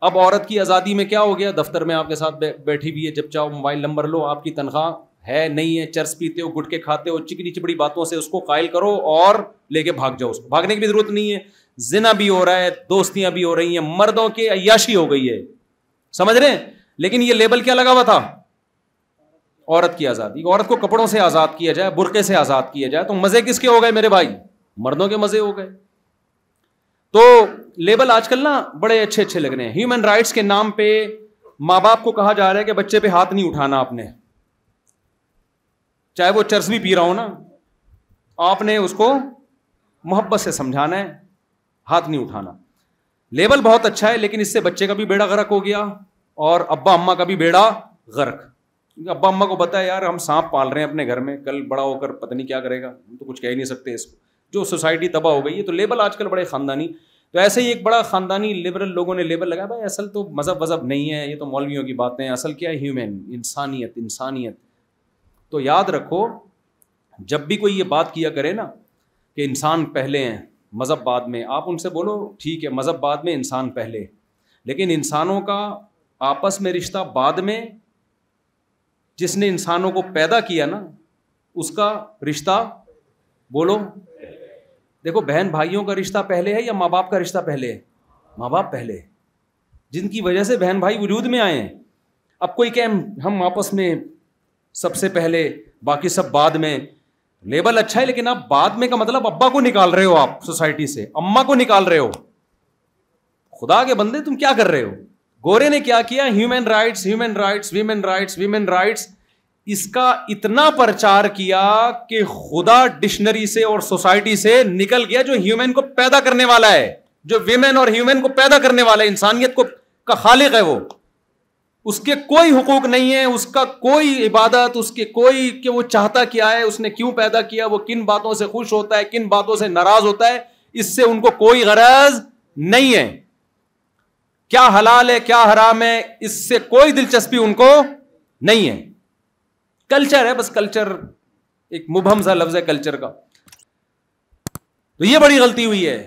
اب عورت کی آزادی میں کیا ہو گیا, دفتر میں آپ کے ساتھ بیٹھی ہوئی ہے, جب چاہو موبائل نمبر لو, آپ کی تنخواہ ہے نہیں ہے, چرس پیتے ہو, گٹکے کھاتے ہو, چکنی چپڑی باتوں سے اس کو قائل کرو اور لے کے بھاگ جاؤ. اس کو بھاگنے کی بھی ضرورت نہیں ہے, زنا بھی ہو رہا ہے, دوستیاں بھی ہو رہی ہیں, مردوں کی عیاشی ہو گئی ہے, سمجھ رہے ہیں. لیکن یہ لیبل کیا لگا ہوا تھا, عورت کی آزادی. عورت کو کپڑوں سے آزاد کیا جائے, برقعے سے آزاد کیا جائے, تو مزے کس کے ہو گئے میرے بھائی, مردوں کے مزے ہو گئے. تو لیبل آج کل نا بڑے اچھے اچھے لگ رہے ہیں. ہیومن رائٹس کے نام پہ ماں باپ کو کہا جا رہا ہے کہ بچے پہ ہاتھ نہیں اٹھانا, آپ نے چاہے وہ چرس بھی پی رہا ہو نا, آپ نے اس کو محبت سے سمجھانا ہے, ہاتھ نہیں اٹھانا. لیبل بہت اچھا ہے, لیکن اس سے بچے کا بھی بیڑا غرق ہو گیا اور ابا اماں کا بھی بیڑا غرق. ابا اماں کو پتا ہے یار ہم سانپ پال رہے ہیں اپنے گھر میں, کل بڑا ہو کر پتہ نہیں کیا کرے گا, ہم تو کچھ کہہ ہی نہیں سکتے اس کو, جو سوسائٹی تباہ ہو گئی ہے. تو لیبل آج کل بڑے خاندانی. تو ایسے ہی ایک بڑا خاندانی لبرل لوگوں نے لیبل لگایا, بھائی اصل تو مذہب وذہب نہیں ہے, یہ تو مولویوں کی باتیں ہیں, اصل کیا ہے ہیومن, انسانیت. تو یاد رکھو, جب بھی کوئی یہ بات کیا کرے نا کہ انسان پہلے ہیں مذہب بعد میں, آپ ان سے بولو ٹھیک ہے مذہب بعد میں, انسان پہلے, لیکن انسانوں کا آپس میں رشتہ بعد میں. جس نے انسانوں کو پیدا کیا نا اس کا رشتہ بولو. دیکھو بہن بھائیوں کا رشتہ پہلے ہے یا ماں باپ کا رشتہ پہلے ہے؟ ماں باپ پہلے, جن کی وجہ سے بہن بھائی وجود میں آئے ہیں. اب کوئی کہ ہم آپس میں سب سے پہلے باقی سب بعد میں, لیبل اچھا ہے لیکن آپ بعد میں کا مطلب ابا کو نکال رہے ہو, آپ سوسائٹی سے اماں کو نکال رہے ہو. خدا کے بندے تم کیا کر رہے ہو. گورے نے کیا کیا, human rights human rights women rights women rights, اس کا اتنا پرچار کیا کہ خدا ڈکشنری سے اور سوسائٹی سے نکل گیا. جو ہیومن کو پیدا کرنے والا ہے, جو ویمن اور ہیومن کو پیدا کرنے والا ہے, انسانیت کو کا خالق ہے, وہ اس کے کوئی حقوق نہیں ہے, اس کا کوئی عبادت, اس کے کوئی کہ وہ چاہتا کیا ہے, اس نے کیوں پیدا کیا, وہ کن باتوں سے خوش ہوتا ہے, کن باتوں سے ناراض ہوتا ہے, اس سے ان کو کوئی غرض نہیں ہے. کیا حلال ہے کیا حرام ہے اس سے کوئی دلچسپی ان کو نہیں ہے. کلچر ہے بس, کلچر ایک مبہم سا لفظ ہے کلچر کا. تو یہ بڑی غلطی ہوئی ہے.